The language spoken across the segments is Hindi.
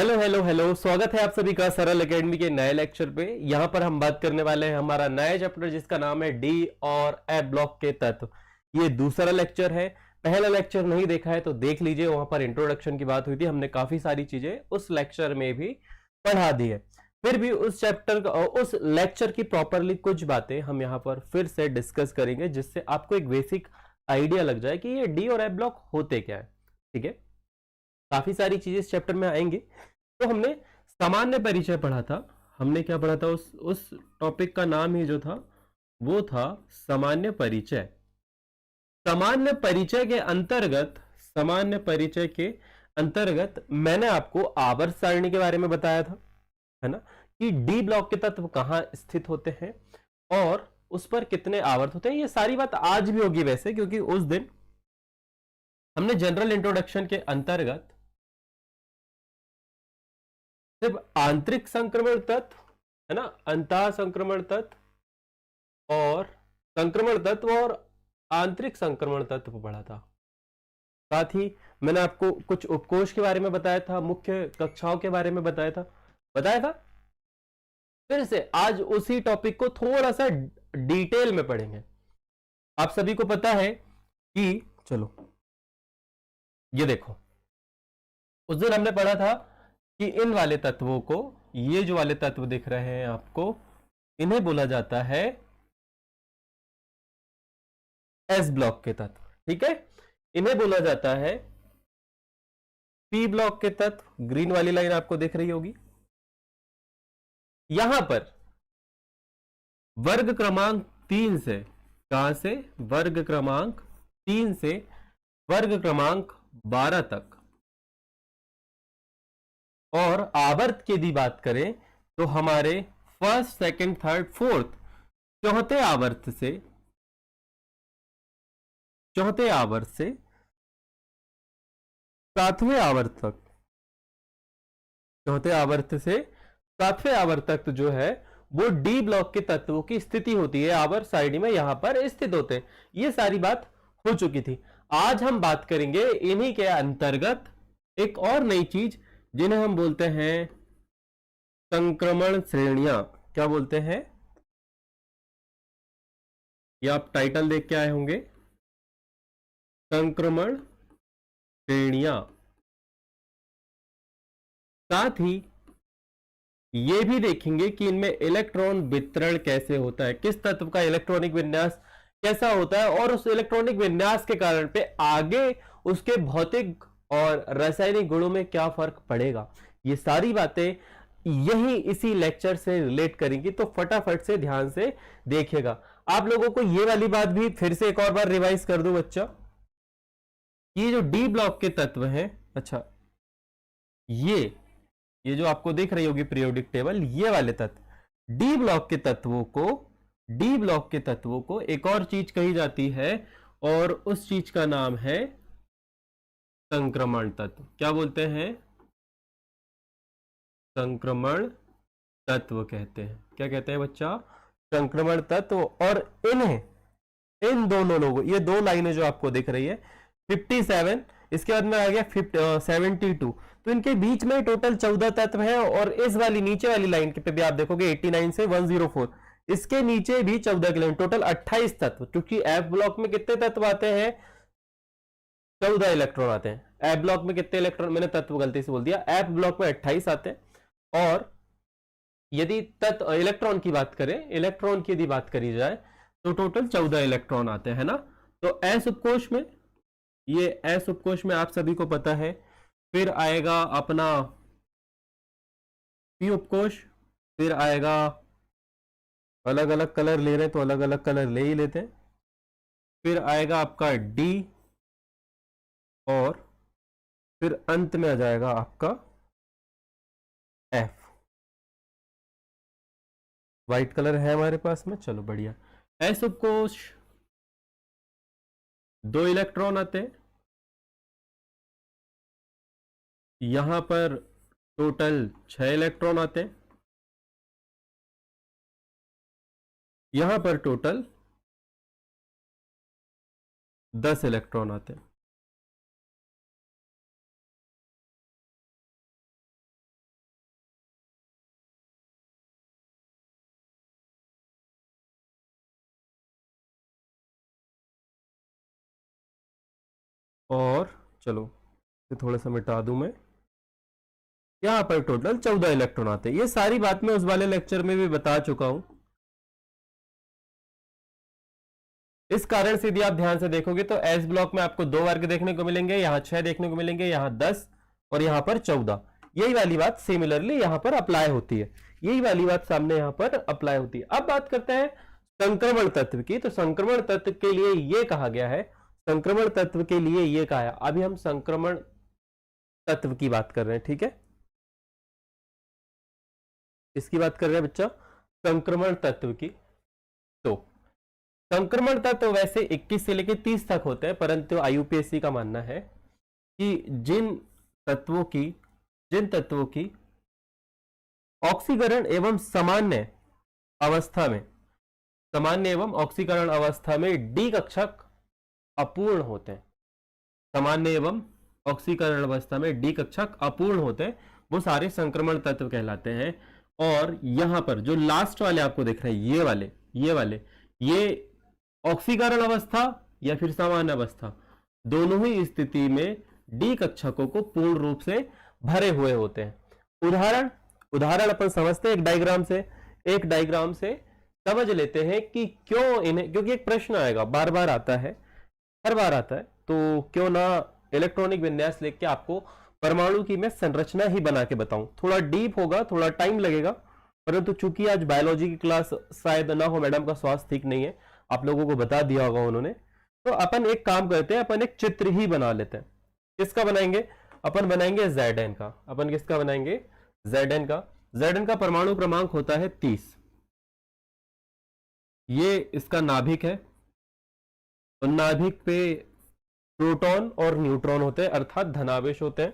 हेलो हेलो हेलो, स्वागत है आप सभी का सरल एकेडमी के नए लेक्चर पे। यहाँ पर हम बात करने वाले हैं हमारा नया चैप्टर जिसका नाम है डी और एफ ब्लॉक के तत्व। ये दूसरा लेक्चर है। पहला लेक्चर नहीं देखा है तो देख लीजिए, वहां पर इंट्रोडक्शन की बात हुई थी, हमने काफी सारी चीजें उस लेक्चर में भी पढ़ा दी है। फिर भी उस चैप्टर उस लेक्चर की प्रॉपरली कुछ बातें हम यहाँ पर फिर से डिस्कस करेंगे, जिससे आपको एक बेसिक आइडिया लग जाए कि ये डी और एफ ब्लॉक होते क्या है। ठीक है, काफी सारी चीजें इस चैप्टर में आएंगी। तो हमने सामान्य परिचय पढ़ा था। हमने क्या पढ़ा था? उस टॉपिक का नाम ही जो था वो था सामान्य परिचय। सामान्य परिचय के अंतर्गत मैंने आपको आवर्त सारणी के बारे में बताया था, है ना, कि डी ब्लॉक के तत्व कहां स्थित होते हैं और उस पर कितने आवर्त होते हैं। ये सारी बात आज भी होगी वैसे, क्योंकि उस दिन हमने जनरल इंट्रोडक्शन के अंतर्गत सिर्फ आंतरिक संक्रमण तत्व, है ना, अंतः संक्रमण तत्व और संक्रमण तत्व और आंतरिक संक्रमण तत्व पढ़ा था। साथ ही मैंने आपको कुछ उपकोष के बारे में बताया था, मुख्य कक्षाओं के बारे में बताया था। फिर से आज उसी टॉपिक को थोड़ा सा डिटेल में पढ़ेंगे। आप सभी को पता है कि, चलो ये देखो, उस दिन हमने पढ़ा था कि इन वाले तत्वों को, ये जो वाले तत्व दिख रहे हैं आपको, इन्हें बोला जाता है एस ब्लॉक के तत्व। ठीक है, इन्हें बोला जाता है पी ब्लॉक के तत्व। ग्रीन वाली लाइन आपको दिख रही होगी। यहां पर वर्ग क्रमांक 3 से, कहां से? वर्ग क्रमांक 3 से वर्ग क्रमांक 12 तक। और आवर्त की यदि बात करें तो हमारे फर्स्ट, सेकंड, थर्ड, फोर्थ, चौथे आवर्त से सातवें आवर्त तक, चौथे आवर्त से सातवें आवर्त तक जो है वो डी ब्लॉक के तत्वों की स्थिति होती है। आवर्त सारणी में यहां पर स्थित होते हैं। ये सारी बात हो चुकी थी। आज हम बात करेंगे इन्हीं के अंतर्गत एक और नई चीज, जिन्हें हम बोलते हैं संक्रमण श्रेणियां। क्या बोलते हैं? ये आप टाइटल देख के आए होंगे, संक्रमण श्रेणियां। साथ ही ये भी देखेंगे कि इनमें इलेक्ट्रॉन वितरण कैसे होता है, किस तत्व का इलेक्ट्रॉनिक विन्यास कैसा होता है, और उस इलेक्ट्रॉनिक विन्यास के कारण पे आगे उसके भौतिक और रासायनिक गुणों में क्या फर्क पड़ेगा। ये सारी बातें यही इसी लेक्चर से रिलेट करेंगी। तो फटाफट से ध्यान से देखिएगा। आप लोगों को ये वाली बात भी फिर से एक और बार रिवाइज कर दूं बच्चा, ये जो डी ब्लॉक के तत्व हैं, अच्छा, ये जो आपको दिख रही होगी पीरियोडिक टेबल, ये वाले तत्व, डी ब्लॉक के तत्वों को एक और चीज कही जाती है, और उस चीज का नाम है संक्रमण तत्व। क्या बोलते हैं? संक्रमण तत्व कहते हैं। क्या कहते हैं बच्चा? संक्रमण तत्व। और इन दोनों लोगों, ये दो लाइनें जो आपको दिख रही है, 57, इसके बाद में आ गया 72, तो इनके बीच में टोटल 14 तत्व हैं। और इस वाली नीचे वाली लाइन पे भी आप देखोगे 89 से 104, इसके नीचे भी 14 की लाइन, टोटल 28 तत्व। क्योंकि एफ ब्लॉक में कितने तत्व आते हैं? 14 इलेक्ट्रॉन आते हैं। एफ ब्लॉक में कितने इलेक्ट्रॉन, मैंने तत्व गलती से बोल दिया, एफ ब्लॉक में 28 आते हैं। और यदि तत्व इलेक्ट्रॉन की बात करें, इलेक्ट्रॉन की यदि बात करी जाए तो टोटल 14 इलेक्ट्रॉन आते हैं ना। तो एस उपकोष में, ये एस उपकोष में आप सभी को पता है। फिर आएगा अपना पी उपकोष, फिर आएगा, अलग अलग कलर ले रहे हैं तो अलग अलग कलर ले ही लेते हैं। फिर आएगा आपका डी, और फिर अंत में आ जाएगा आपका एफ। व्हाइट कलर है हमारे पास में, चलो बढ़िया। एस उपकोष 2 इलेक्ट्रॉन आते हैं। यहां पर टोटल 6 इलेक्ट्रॉन आते हैं। यहां पर टोटल 10 इलेक्ट्रॉन आते हैं। और चलो ये थोड़ा सा मिटा दूं मैं, यहाँ पर टोटल 14 इलेक्ट्रॉन आते हैं। ये सारी बात मैं उस वाले लेक्चर में भी बता चुका हूं। इस कारण से यदि आप ध्यान से देखोगे तो एस ब्लॉक में आपको 2 वर्ग देखने को मिलेंगे, यहाँ 6 देखने को मिलेंगे, यहाँ 10 और यहाँ पर 14। यही वाली बात सिमिलरली यहाँ पर अप्लाई होती है, यही वाली बात सामने यहाँ पर अप्लाई होती है। अब बात करते हैं संक्रमण तत्व की। तो संक्रमण तत्व के लिए ये कहा गया है, संक्रमण तत्व के लिए ये कहा है, अभी हम संक्रमण तत्व की बात कर रहे हैं, ठीक है। इसकी बात कर रहे हैं बच्चा, संक्रमण तत्व की। तो संक्रमण तत्व वैसे 21 से लेकर 30 तक होते हैं, परंतु आईयूपीएससी का मानना है कि जिन तत्वों की ऑक्सीकरण एवं सामान्य एवं ऑक्सीकरण अवस्था में डी कक्षक अपूर्ण होते हैं, सामान्य एवं ऑक्सीकरण अवस्था में डी कक्षक अपूर्ण होते हैं, वो सारे संक्रमण तत्व कहलाते हैं। और यहां पर जो लास्ट वाले आपको दिख रहे हैं, ये ऑक्सीकरण अवस्था या फिर सामान्य अवस्था, दोनों ही स्थिति में डी कक्षकों को पूर्ण रूप से भरे हुए होते हैं। उदाहरण अपन समझते हैं एक डायग्राम से समझ लेते हैं कि क्यों इन्हें, क्योंकि एक प्रश्न आएगा, बार बार आता है, हर बार आता है, तो क्यों ना इलेक्ट्रॉनिक विन्यास लेके आपको परमाणु की मैं संरचना ही बना के बताऊं। थोड़ा डीप होगा, थोड़ा टाइम लगेगा, परंतु चूंकि आज बायोलॉजी की क्लास शायद ना हो, मैडम का स्वास्थ्य ठीक नहीं है, आप लोगों को बता दिया होगा उन्होंने, तो अपन एक काम करते हैं, अपन एक चित्र ही बना लेते हैं। किसका बनाएंगे? अपन बनाएंगे Zn का। अपन किसका बनाएंगे? Zn का। Zn का परमाणु क्रमांक होता है 30। ये इसका नाभिक है, और नाभिक पे प्रोटॉन और न्यूट्रॉन होते हैं, अर्थात धनावेश होते हैं।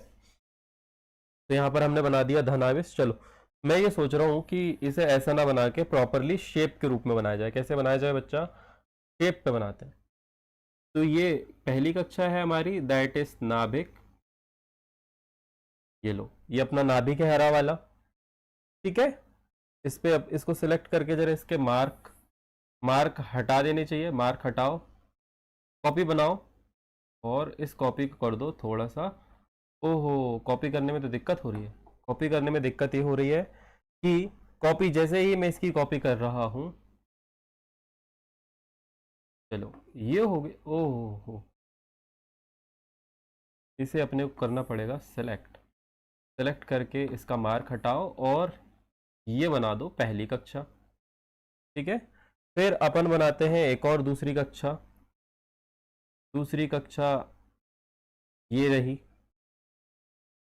तो यहां पर हमने बना दिया धनावेश। चलो मैं ये सोच रहा हूं कि इसे ऐसा ना बना के प्रॉपरली शेप के रूप में बनाया जाए। कैसे बनाया जाए बच्चा? शेप पे बनाते हैं। तो ये पहली कक्षा है हमारी, दैट इज नाभिक। ये लो, ये अपना नाभिक है हरा वाला, ठीक है। इस पे अब इसको सिलेक्ट करके जरा इसके मार्क हटा देने चाहिए, मार्क हटाओ, कॉपी बनाओ, और इस कॉपी को कर दो थोड़ा सा, ओहो कॉपी करने में तो दिक्कत हो रही है। कॉपी करने में दिक्कत ये हो रही है कि कॉपी जैसे ही मैं इसकी कॉपी कर रहा हूं, चलो ये हो गई, ओहो इसे अपने को करना पड़ेगा सेलेक्ट करके इसका मार्क हटाओ और ये बना दो पहली कक्षा, ठीक है। फिर अपन बनाते हैं एक और दूसरी कक्षा, ये रही।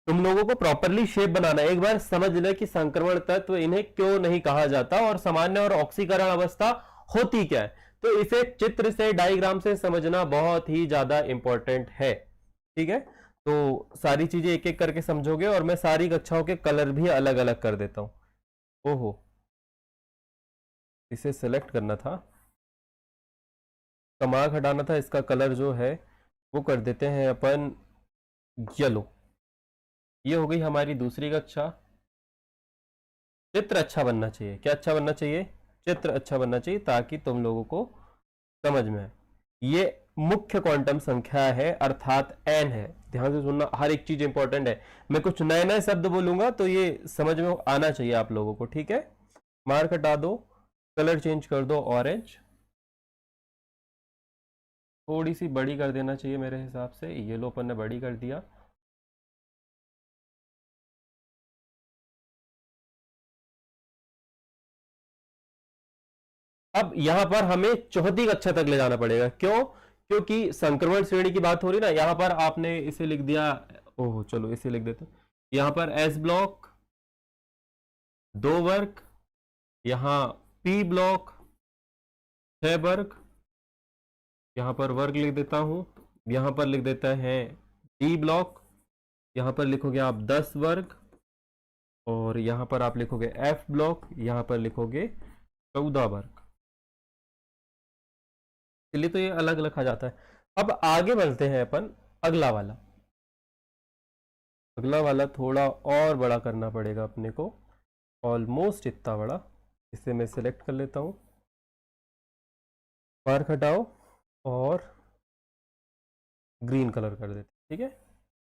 तुम लोगों को प्रॉपरली शेप बनाना है। एक बार समझ ले कि संक्रमण तत्व इन्हें क्यों नहीं कहा जाता और सामान्य और ऑक्सीकरण अवस्था होती क्या है। तो इसे चित्र से, डायग्राम से समझना बहुत ही ज्यादा इंपॉर्टेंट है, ठीक है। तो सारी चीजें एक एक करके समझोगे, और मैं सारी कक्षाओं के कलर भी अलग अलग कर देता हूं। ओहो, इसे सेलेक्ट करना था, मार्क हटाना था, इसका कलर जो है वो कर देते हैं अपन येलो। ये हो गई हमारी दूसरी कक्षा। चित्र अच्छा बनना चाहिए। क्या अच्छा बनना चाहिए? चित्र अच्छा बनना चाहिए, ताकि तुम लोगों को समझ में आए। ये मुख्य क्वांटम संख्या है, अर्थात n है। ध्यान से सुनना, हर एक चीज इंपॉर्टेंट है। मैं कुछ नए नए शब्द बोलूंगा तो ये समझ में आना चाहिए आप लोगों को, ठीक है। मार्क हटा दो, कलर चेंज कर दो ऑरेंज, थोड़ी सी बड़ी कर देना चाहिए मेरे हिसाब से। येलो अपन ने बड़ी कर दिया। अब यहां पर हमें चौथी कक्षा तक ले जाना पड़ेगा। क्यों? क्योंकि संक्रमण श्रेणी की बात हो रही ना। यहां पर आपने इसे लिख दिया, ओहो चलो इसे लिख देते, यहां पर एस ब्लॉक 2 वर्ग, यहां पी ब्लॉक 6 वर्ग, यहां पर वर्ग लिख देता हूं, यहां पर लिख देता है डी ब्लॉक, यहां पर लिखोगे आप 10 वर्ग, और यहां पर आप लिखोगे एफ ब्लॉक, यहां पर लिखोगे 14 वर्ग। चलिए, तो ये अलग अलग आ जाता है। अब आगे बढ़ते हैं अपन। अगला वाला थोड़ा और बड़ा करना पड़ेगा अपने को, ऑलमोस्ट इतना बड़ा। इसे मैं सिलेक्ट कर लेता हूं, मार्क हटाओ, और ग्रीन कलर कर देते, ठीक है,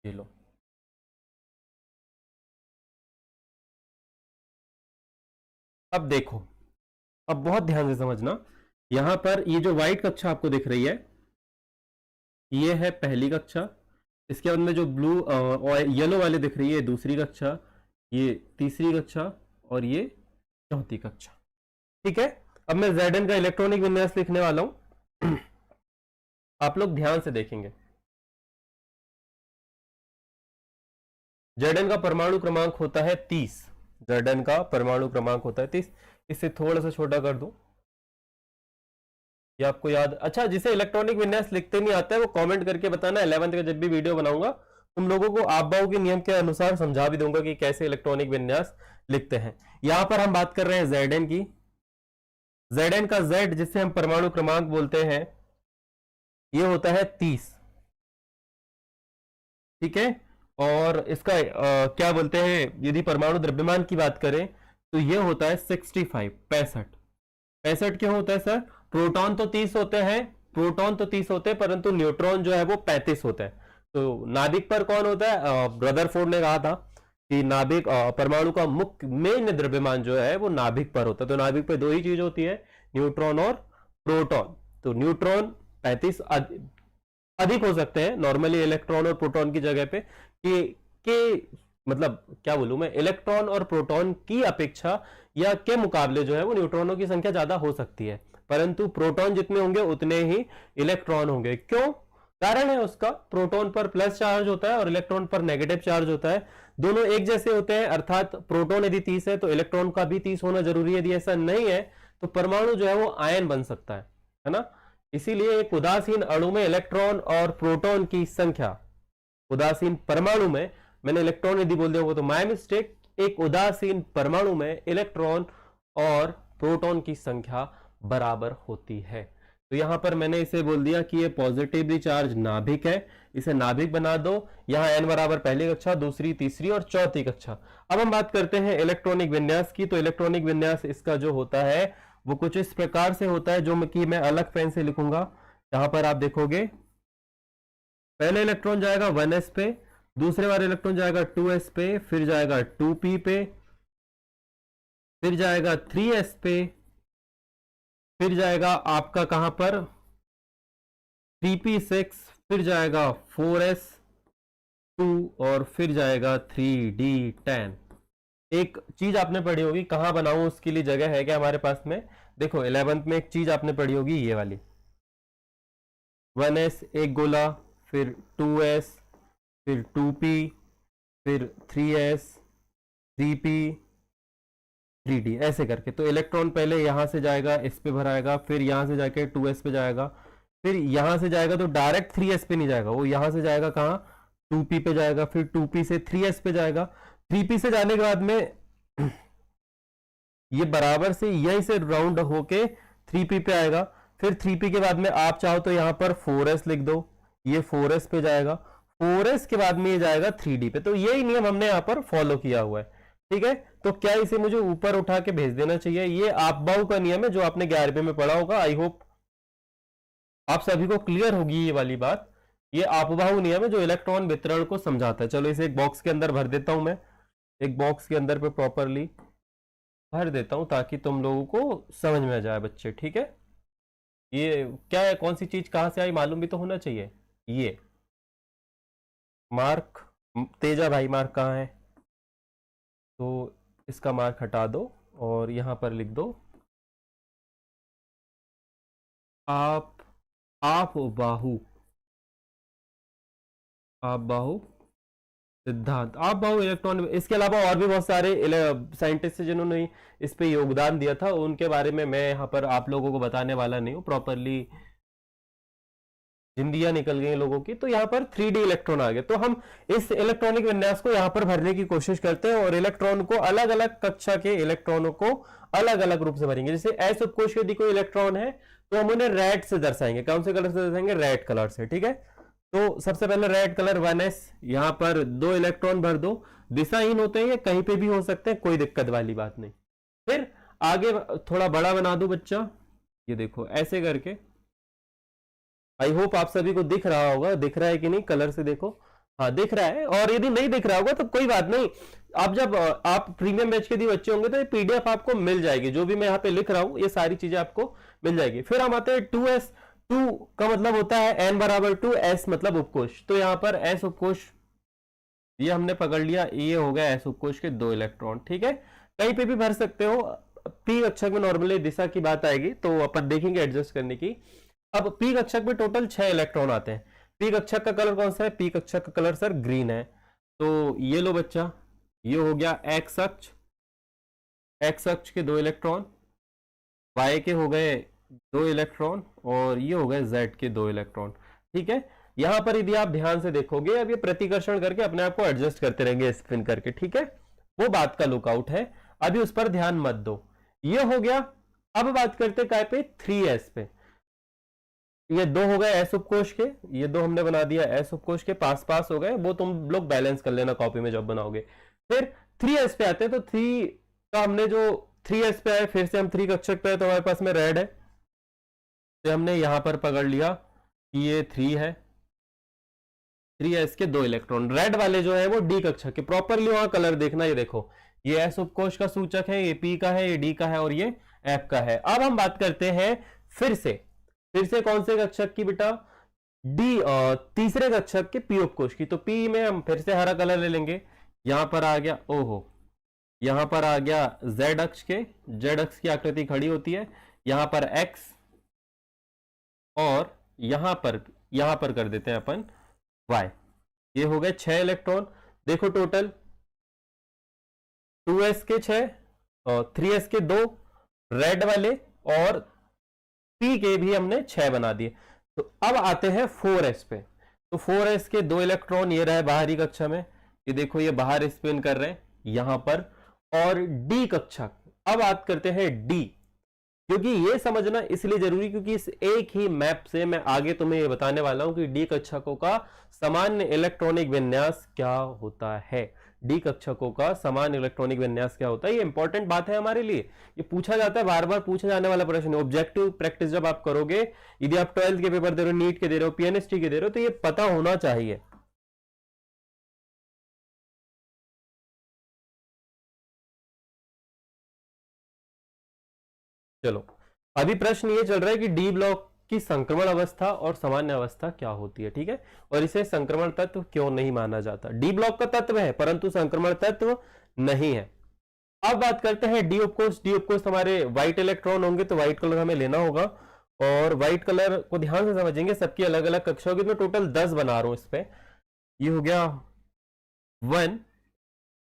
ये लो। अब देखो, अब बहुत ध्यान से समझना, यहां पर ये जो व्हाइट कक्षा आपको दिख रही है, ये है पहली कक्षा। इसके बाद में जो ब्लू और येलो वाले दिख रही है दूसरी कक्षा, ये तीसरी कक्षा, और ये चौथी कक्षा, ठीक है। अब मैं Zn का इलेक्ट्रॉनिक विन्यास लिखने वाला हूं। आप लोग ध्यान से देखेंगे। Zn का परमाणु क्रमांक होता है 30। Zn का परमाणु क्रमांक होता है 30। इसे थोड़ा सा छोटा कर दूं, ये आपको याद। अच्छा, जिसे इलेक्ट्रॉनिक विन्यास लिखते नहीं आता है वो कमेंट करके बताना। 11th का जब भी वीडियो बनाऊंगा तुम लोगों को आपबाऊ के नियम के अनुसार समझा भी दूंगा कि कैसे इलेक्ट्रॉनिक विन्यास लिखते हैं। यहां पर हम बात कर रहे हैं Zn की। Zn का Z, जिसे हम परमाणु क्रमांक बोलते हैं, ये होता है 30, ठीक है। और इसका क्या बोलते हैं, यदि परमाणु द्रव्यमान की बात करें तो ये होता है 65, 65। 65 क्यों होता है सर? प्रोटॉन तो 30 होते हैं, प्रोटॉन तो 30 होते हैं, परंतु न्यूट्रॉन जो है वो 35 होता है। तो नाभिक पर कौन होता है? रदरफोर्ड ने कहा था कि नाभिक परमाणु का मुख्य मेन द्रव्यमान जो है वो नाभिक पर होता है। तो नाभिक पर दो ही चीज होती है, न्यूट्रॉन और प्रोटॉन। तो न्यूट्रॉन 35 अधिक हो सकते हैं नॉर्मली इलेक्ट्रॉन और प्रोटॉन की जगह पे, कि मतलब क्या बोलूं मैं, इलेक्ट्रॉन और प्रोटॉन की अपेक्षा या के मुकाबले जो है वो न्यूट्रॉनों की संख्या ज्यादा हो सकती है, परंतु प्रोटॉन जितने होंगे उतने ही इलेक्ट्रॉन होंगे। क्यों? कारण है उसका, प्रोटॉन पर प्लस चार्ज होता है और इलेक्ट्रॉन पर नेगेटिव चार्ज होता है। दोनों एक जैसे होते हैं, अर्थात प्रोटॉन यदि 30 है तो इलेक्ट्रॉन का भी 30 होना जरूरी है। यदि ऐसा नहीं है तो परमाणु जो है वो आयन बन सकता है ना। इसीलिए एक उदासीन अणु में इलेक्ट्रॉन और प्रोटॉन की संख्या, उदासीन परमाणु में, मैंने इलेक्ट्रॉन यदि बोल दिया होगा तो माय मिस्टेक, एक उदासीन परमाणु में इलेक्ट्रॉन और प्रोटॉन की संख्या बराबर होती है। तो यहां पर मैंने इसे बोल दिया कि ये पॉजिटिवली चार्ज नाभिक है, इसे नाभिक बना दो। यहां n बराबर पहली कक्षा, दूसरी, तीसरी और चौथी कक्षा। अब हम बात करते हैं इलेक्ट्रॉनिक विन्यास की। तो इलेक्ट्रॉनिक विन्यास इसका जो होता है वो कुछ इस प्रकार से होता है, जो कि मैं अलग पेन से लिखूंगा। यहां पर आप देखोगे, पहले इलेक्ट्रॉन जाएगा 1s पे, दूसरे बार इलेक्ट्रॉन जाएगा 2s पे, फिर जाएगा 2p पे, फिर जाएगा 3s पे, फिर जाएगा आपका कहां पर 3p6, फिर जाएगा 4s2 और फिर जाएगा 3d10। एक चीज आपने पढ़ी होगी, कहां बनाऊं उसके लिए जगह है क्या हमारे पास में? देखो 11th में एक चीज आपने पढ़ी होगी, ये वाली 1s एक गोला, फिर 2s, फिर 2p, फिर 3s, 3p, 3d, ऐसे करके। तो इलेक्ट्रॉन पहले यहां से जाएगा, इस पे भराएगा, फिर यहां से जाके 2s पे जाएगा, फिर यहां से जाएगा तो डायरेक्ट 3s पे नहीं जाएगा, वो यहां से जाएगा कहां, 2p पे जाएगा, फिर 2p से 3s पे जाएगा। 3p से जाने के बाद में ये बराबर से यहीं से राउंड होके 3p पे आएगा। फिर 3p के बाद में आप चाहो तो यहां पर 4s लिख दो, ये 4s पे जाएगा, 4s के बाद में ये जाएगा 3d पे। तो यही नियम हमने यहां पर फॉलो किया हुआ है, ठीक है। तो क्या इसे मुझे ऊपर उठा के भेज देना चाहिए? ये आपबाऊ का नियम है जो आपने 11वीं में पढ़ा होगा। आई होप आप सभी को क्लियर होगी ये वाली बात। ये आपबाऊ नियम है जो इलेक्ट्रॉन वितरण को समझाता है। चलो इसे एक बॉक्स के अंदर भर देता हूं मैं, एक बॉक्स के अंदर पे प्रॉपरली भर देता हूं ताकि तुम लोगों को समझ में आ जाए बच्चे, ठीक है। ये क्या है, कौन सी चीज कहां से आई मालूम भी तो होना चाहिए। ये मार्क, तेजा भाई मार्क कहाँ है? तो इसका मार्क हटा दो और यहां पर लिख दो आप बाहु, आप बाहु सिद्धांत, आप बाहु इलेक्ट्रॉन। इसके अलावा और भी बहुत सारे साइंटिस्ट जिन्होंने इस पे योगदान दिया था, उनके बारे में मैं यहाँ पर आप लोगों को बताने वाला नहीं हूँ। प्रॉपरली जिंदियां निकल गई लोगों की, तो यहाँ पर 3D इलेक्ट्रॉन आ गए। तो हम इस इलेक्ट्रॉनिक विन्यास को यहाँ पर भरने की कोशिश करते हैं और इलेक्ट्रॉन को अलग अलग कक्षा के इलेक्ट्रॉनों को अलग अलग रूप से भरेंगे। जैसे एस उपकोष यदि कोई इलेक्ट्रॉन है तो हम उन्हें रेड से दर्शाएंगे। कौन से कलर से दर्शाएंगे? रेड कलर से, ठीक है। तो सबसे पहले रेड कलर 1s, यहां पर 2 इलेक्ट्रॉन भर दो। दिशाहीन होते हैं, ये कहीं पे भी हो सकते हैं, कोई दिक्कत वाली बात नहीं। फिर आगे थोड़ा बड़ा बना दो बच्चा, ये देखो ऐसे करके आई होप आप सभी को दिख रहा होगा, दिख रहा है कि नहीं, कलर से देखो, हाँ दिख रहा है। और यदि नहीं दिख रहा होगा तो कोई बात नहीं, आप जब आप प्रीमियम बैच के भी बच्चे होंगे तो ये पीडीएफ आपको मिल जाएगी, जो भी मैं यहाँ पे लिख रहा हूँ ये सारी चीजें आपको मिल जाएगी। फिर हम आते हैं 2s, 2 का मतलब होता है n बराबर 2, s मतलब उपकोष, तो यहाँ पर s उपकोष ये हमने पकड़ लिया, ये हो गया s उपकोष के 2 इलेक्ट्रॉन, ठीक है। कहीं पे भी भर सकते हो, p कक्षक में नॉर्मली दिशा की बात आएगी तो अपन देखेंगे एडजस्ट करने की। अब p कक्षक में टोटल 6 इलेक्ट्रॉन आते हैं। p कक्षक का कलर कौन सा है? p कक्षक का कलर सर ग्रीन है। तो ये लो बच्चा, ये हो गया x अक्ष, x अक्ष के 2 इलेक्ट्रॉन, y के हो गए 2 इलेक्ट्रॉन, और ये हो गए z के 2 इलेक्ट्रॉन, ठीक है। यहां पर यदि आप ध्यान से देखोगे, अब ये प्रतिकर्षण करके अपने आप को एडजस्ट करते रहेंगे स्पिन करके, ठीक है, वो बात का लुकआउट है, अभी उस पर ध्यान मत दो। ये हो गया। अब बात करते काय पे? 3s पे। ये 2 हो गए s उपकोष के, ये 2 हमने बना दिया s उपकोष के, पास पास हो गए, वो तुम लोग बैलेंस कर लेना कॉपी में जब बनाओगे। फिर 3s पे आते हैं, तो 3 का हमने जो 3s पे आए, फिर से हम 3 कक्षक पे है, तो हमारे पास में रेड है, तो हमने यहां पर पकड़ लिया कि ये 3 है, 3s के 2 इलेक्ट्रॉन। रेड वाले जो है वो d कक्षक के, प्रॉपरली वहां कलर देखना, ये देखो, ये s उपकोष का सूचक है, ये p का है, ये d का है, और ये f का है। अब हम बात करते हैं फिर से कौन से कक्षक की बेटा? तीसरे कक्षक के p उपकोष की। तो p में हम फिर से हरा कलर ले लेंगे, यहां पर आ गया, ओहो, यहां पर आ गया z अक्ष के, z अक्ष की आकृति खड़ी होती है, यहां पर x, और यहां पर कर देते हैं अपन y। ये हो गए 6 इलेक्ट्रॉन। देखो टोटल 2s के 6 और 3s के 2 रेड वाले, और p के भी हमने 6 बना दिए। तो अब आते हैं 4s पे। तो 4s के 2 इलेक्ट्रॉन ये रहे बाहरी कक्षा में, ये देखो ये बाहर स्पिन कर रहे हैं यहां पर। और d कक्षक, अब बात करते हैं d, क्योंकि ये समझना इसलिए जरूरी क्योंकि इस एक ही मैप से मैं आगे तुम्हें ये बताने वाला हूं कि डी कक्षकों का सामान्य इलेक्ट्रॉनिक विन्यास क्या होता है। डी कक्षकों का सामान्य इलेक्ट्रॉनिक विन्यास क्या होता है, ये इंपॉर्टेंट बात है हमारे लिए, ये पूछा जाता है, बार बार पूछा जाने वाला प्रश्न है। ऑब्जेक्टिव प्रैक्टिस जब आप करोगे, यदि आप 12th के पेपर दे रहे हो, नीट के दे रहे हो, पीएनएसटी के दे रहे हो, तो ये पता होना चाहिए। चलो, अभी प्रश्न ये चल रहा है कि डी ब्लॉक की संक्रमण अवस्था और सामान्य अवस्था क्या होती है, ठीक है, और इसे संक्रमण तत्व क्यों नहीं माना जाता। डी ब्लॉक का तत्व है परंतु संक्रमण तत्व नहीं है। अब बात करते हैं डी उपकोष। डी उपकोष हमारे व्हाइट इलेक्ट्रॉन होंगे, तो व्हाइट कलर हमें लेना होगा, और व्हाइट कलर को ध्यान से समझेंगे, सबकी अलग अलग कक्षा होगी, तो टोटल 10 बना रहा हूं इस पे। ये हो गया 1,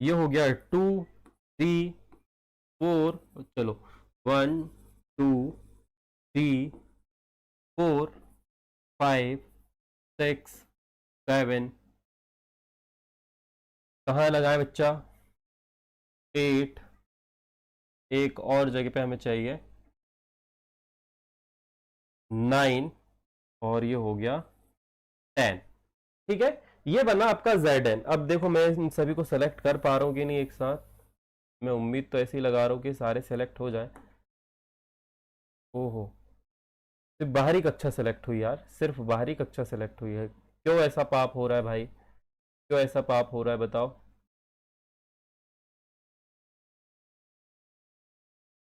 ये हो गया 2, 3, 4, चलो 1, 2, 3, 4, 5, 6, 7, कहाँ लगाए बच्चा? 8, एक और जगह पे हमें चाहिए 9, और ये हो गया 10, ठीक है। ये बना आपका Zn। अब देखो मैं इन सभी को सेलेक्ट कर पा रहा हूँ कि नहीं एक साथ, मैं उम्मीद तो ऐसी लगा रहा हूँ कि सारे सेलेक्ट हो जाए। ओहो, सिर्फ बाहरी कक्षा सेलेक्ट हुई यार, सिर्फ बाहरी कक्षा सेलेक्ट हुई है। क्यों ऐसा पाप हो रहा है भाई, क्यों ऐसा पाप हो रहा है बताओ?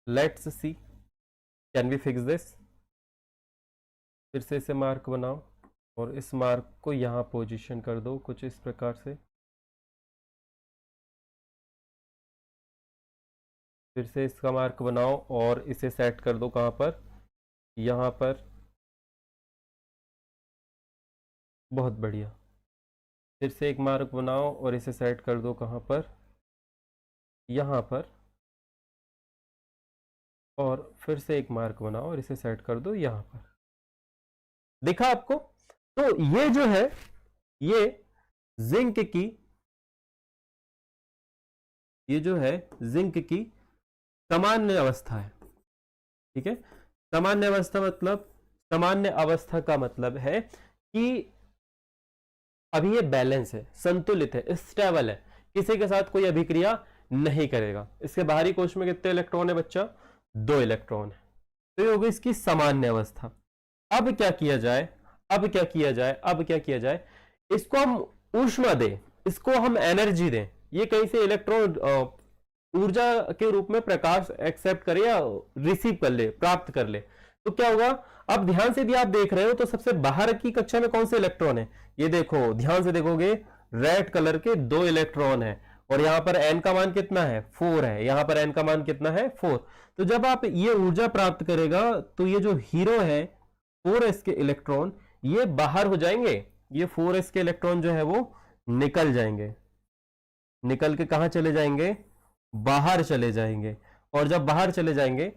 Let's see, can we fix this. फिर से इसे मार्क बनाओ, और इस मार्क को यहाँ पोजीशन कर दो कुछ इस प्रकार से। फिर से इसका मार्क बनाओ और इसे सेट कर दो कहाँ पर? यहाँ पर। बहुत बढ़िया। फिर से एक मार्क बनाओ और इसे सेट कर दो कहाँ पर? यहाँ पर। और फिर से एक मार्क बनाओ और इसे सेट कर दो यहाँ पर। दिखा आपको? तो ये जो है, ये जिंक की, ये जो है जिंक की सामान्य अवस्था है, ठीक है। सामान्य अवस्था मतलब, सामान्य अवस्था का मतलब है कि अभी ये बैलेंस है, संतुलित है, स्टेबल है, किसी के साथ कोई अभिक्रिया नहीं करेगा। इसके बाहरी कोश में कितने इलेक्ट्रॉन है बच्चा? 2 इलेक्ट्रॉन है। तो ये होगी इसकी सामान्य अवस्था। अब क्या किया जाए? अब क्या किया जाए, अब क्या किया जाए, इसको हम ऊष्मा दें, इसको हम एनर्जी दें, ये कहीं से इलेक्ट्रॉन ऊर्जा के रूप में प्रकाश एक्सेप्ट करे या रिसीव कर ले, प्राप्त कर ले, तो क्या होगा। अब ध्यान से भी आप देख रहे हो तो सबसे बाहर की कक्षा में कौन से इलेक्ट्रॉन है, ये देखो, ध्यान से देखोगे रेड कलर के 2 इलेक्ट्रॉन है, और यहां पर n का मान कितना है, 4 है, यहां पर n का मान कितना है, 4। तो जब आप ये ऊर्जा प्राप्त करेगा तो ये जो हीरो है 4s के इलेक्ट्रॉन ये बाहर हो जाएंगे, ये 4s के इलेक्ट्रॉन जो है वो निकल जाएंगे, निकल के कहां चले जाएंगे, बाहर चले जाएंगे। और जब बाहर चले जाएंगे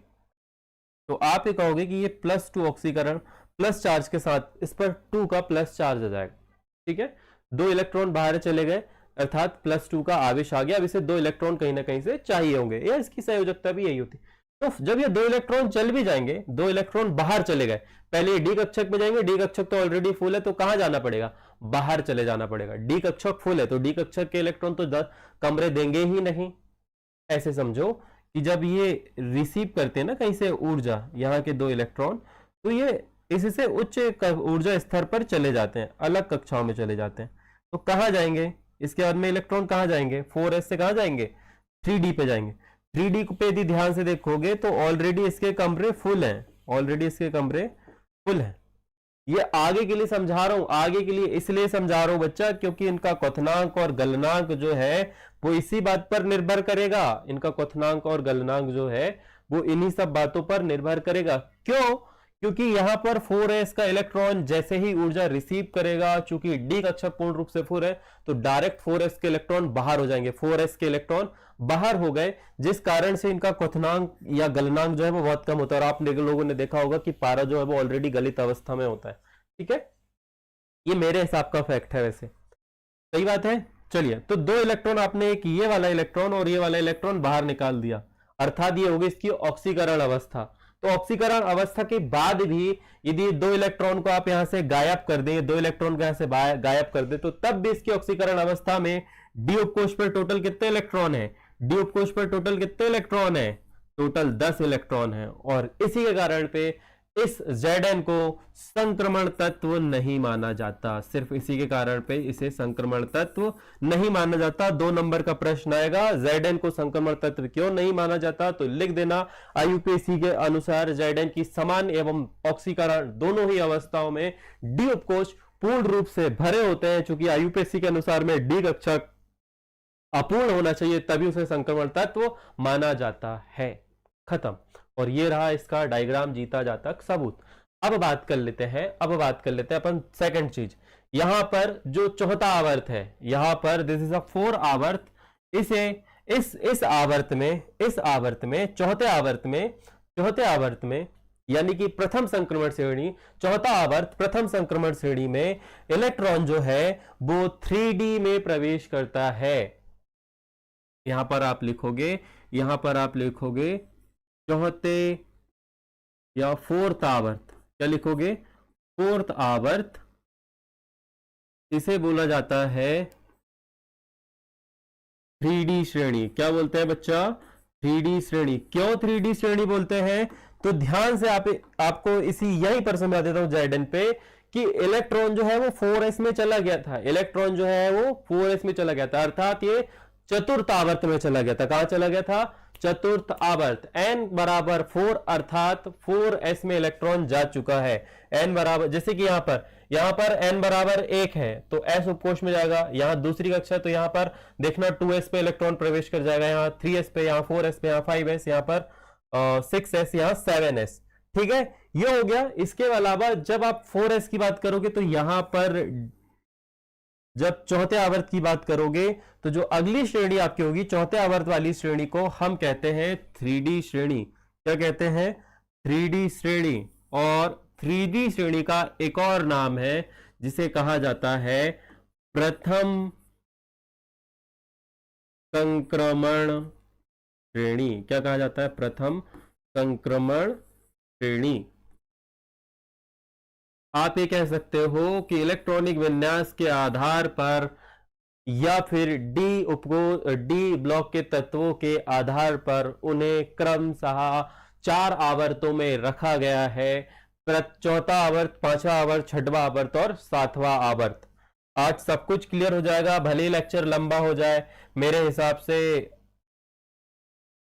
तो आप ये कहोगे कि ये +2 ऑक्सीकरण प्लस चार्ज के साथ इस पर 2 का प्लस चार्ज आ जाएगा, ठीक है। 2 इलेक्ट्रॉन बाहर चले गए अर्थात +2 का आवेश आ गया, अब इसे 2 इलेक्ट्रॉन कहीं ना कहीं से चाहिए होंगे, या इसकी संयोजकता भी यही होती। तो जब ये 2 इलेक्ट्रॉन चल भी जाएंगे, 2 इलेक्ट्रॉन बाहर चले गए, पहले डी कक्षक में जाएंगे, डी कक्षक तो ऑलरेडी फुल है तो कहां जाना पड़ेगा, बाहर चले जाना पड़ेगा। डी कक्षक फुल है तो डी कक्षक के इलेक्ट्रॉन तो कमरे देंगे ही नहीं। ऐसे समझो कि जब ये रिसीव करते हैं ना कहीं से ऊर्जा, यहाँ के 2 इलेक्ट्रॉन, तो ये इससे उच्च ऊर्जा स्तर पर चले जाते हैं, अलग कक्षाओं में चले जाते हैं। तो कहां जाएंगे, इसके बाद में इलेक्ट्रॉन कहां जाएंगे, 4s से कहां जाएंगे, 3d पे जाएंगे। 3d पे यदि ध्यान से देखोगे तो ऑलरेडी इसके कमरे फुल हैं, ऑलरेडी इसके कमरे फुल हैं। ये आगे के लिए समझा रहा हूं, आगे के लिए इसलिए समझा रहा हूं बच्चा क्योंकि इनका क्वथनांक और गलनांक जो है वो इसी बात पर निर्भर करेगा, इनका क्वथनांक और गलनांक जो है वो इन्हीं सब बातों पर निर्भर करेगा। क्यों, क्योंकि यहां पर 4s का इलेक्ट्रॉन जैसे ही ऊर्जा रिसीव करेगा, चूंकि डी कक्षक पूर्ण रूप से फुल है तो डायरेक्ट 4s के इलेक्ट्रॉन बाहर हो जाएंगे, 4s के इलेक्ट्रॉन बाहर हो गए, जिस कारण से इनका क्वथनांक या गलनांक जो है वो बहुत कम होता है। और आप लोगों ने देखा होगा कि पारा जो है वो ऑलरेडी गलित अवस्था में होता है, ठीक है। ये मेरे हिसाब का फैक्ट है, वैसे सही बात है। चलिए, तो 2 इलेक्ट्रॉन आपने एक ये वाला इलेक्ट्रॉन और ये वाला इलेक्ट्रॉन बाहर निकाल दिया, अर्थात ये होगी इसकी ऑक्सीकरण अवस्था। तो ऑक्सीकरण अवस्था के बाद भी यदि 2 इलेक्ट्रॉन को आप यहां से गायब कर दें, 2 इलेक्ट्रॉन को यहां से गायब कर दें, तो तब भी इसकी ऑक्सीकरण अवस्था में डी उपकोष पर टोटल कितने इलेक्ट्रॉन है, डी उपकोष पर टोटल कितने इलेक्ट्रॉन है, टोटल 10 इलेक्ट्रॉन है। और इसी के कारण पे इस Zn को संक्रमण तत्व नहीं माना जाता, सिर्फ इसी के कारण पे इसे संक्रमण तत्व नहीं माना जाता। 2 नंबर का प्रश्न आएगा, Zn को संक्रमण तत्व क्यों नहीं माना जाता, तो लिख देना IUPAC के अनुसार Zn की समान एवं ऑक्सीकरण दोनों ही अवस्थाओं में डी उपकोष पूर्ण रूप से भरे होते हैं। चूंकि IUPAC के अनुसार में डी कक्षक अपूर्ण होना चाहिए तभी उसे संक्रमण तत्व माना जाता है। खत्म। और ये रहा इसका डायग्राम जीता जाता सबूत। अब बात कर लेते हैं, अपन सेकंड चीज, यहां पर जो चौथा आवर्त है, यहां पर दिस इज अ 4 आवर्त, इसे इस आवर्त में चौथे आवर्त में यानी कि प्रथम संक्रमण श्रेणी, चौथा आवर्त प्रथम संक्रमण श्रेणी में इलेक्ट्रॉन जो है वो 3D में प्रवेश करता है। यहां पर आप लिखोगे चौथे या 4th आवर्त, क्या लिखोगे, 4th आवर्त, इसे बोला जाता है 3D श्रेणी। क्या बोलते हैं बच्चा, 3D श्रेणी। क्यों 3D श्रेणी बोलते हैं, तो ध्यान से आपको यहीं पर समझा देता हूं Zn पे कि इलेक्ट्रॉन जो है वो 4s में चला गया था, इलेक्ट्रॉन जो है वो 4s में चला गया था, अर्थात ये चतुर्थ आवर्त में चला गया था। कहां चला गया था, चतुर्थ आवर्त। n बराबर 4 अर्थात 4s में इलेक्ट्रॉन जा चुका है। n बराबर, जैसे कि यहां पर n बराबर 1 है तो s उपकोष में जाएगा, यहां दूसरी कक्षा, तो यहां पर देखना 2s पे इलेक्ट्रॉन प्रवेश कर जाएगा, यहां 3s पे, यहां 4s पे, यहां 5s, यहां पर 6s, यहां 7s, ठीक है। ये हो गया। इसके अलावा जब आप 4s की बात करोगे तो यहां पर जब चौथे आवर्त की बात करोगे तो जो अगली श्रेणी आपकी होगी, चौथे आवर्त वाली श्रेणी को हम कहते हैं 3D श्रेणी। क्या कहते हैं, 3D श्रेणी। और 3D श्रेणी का एक और नाम है जिसे कहा जाता है प्रथम संक्रमण श्रेणी। क्या कहा जाता है, प्रथम संक्रमण श्रेणी। आप ये कह सकते हो कि इलेक्ट्रॉनिक विन्यास के आधार पर या फिर डी ब्लॉक के तत्वों के आधार पर उन्हें क्रमशः 4 आवर्तों में रखा गया है। चौथा आवर्त, पांचवा आवर्त, छठवां आवर्त और सातवां आवर्त। आज सब कुछ क्लियर हो जाएगा, भले ही लेक्चर लंबा हो जाए मेरे हिसाब से।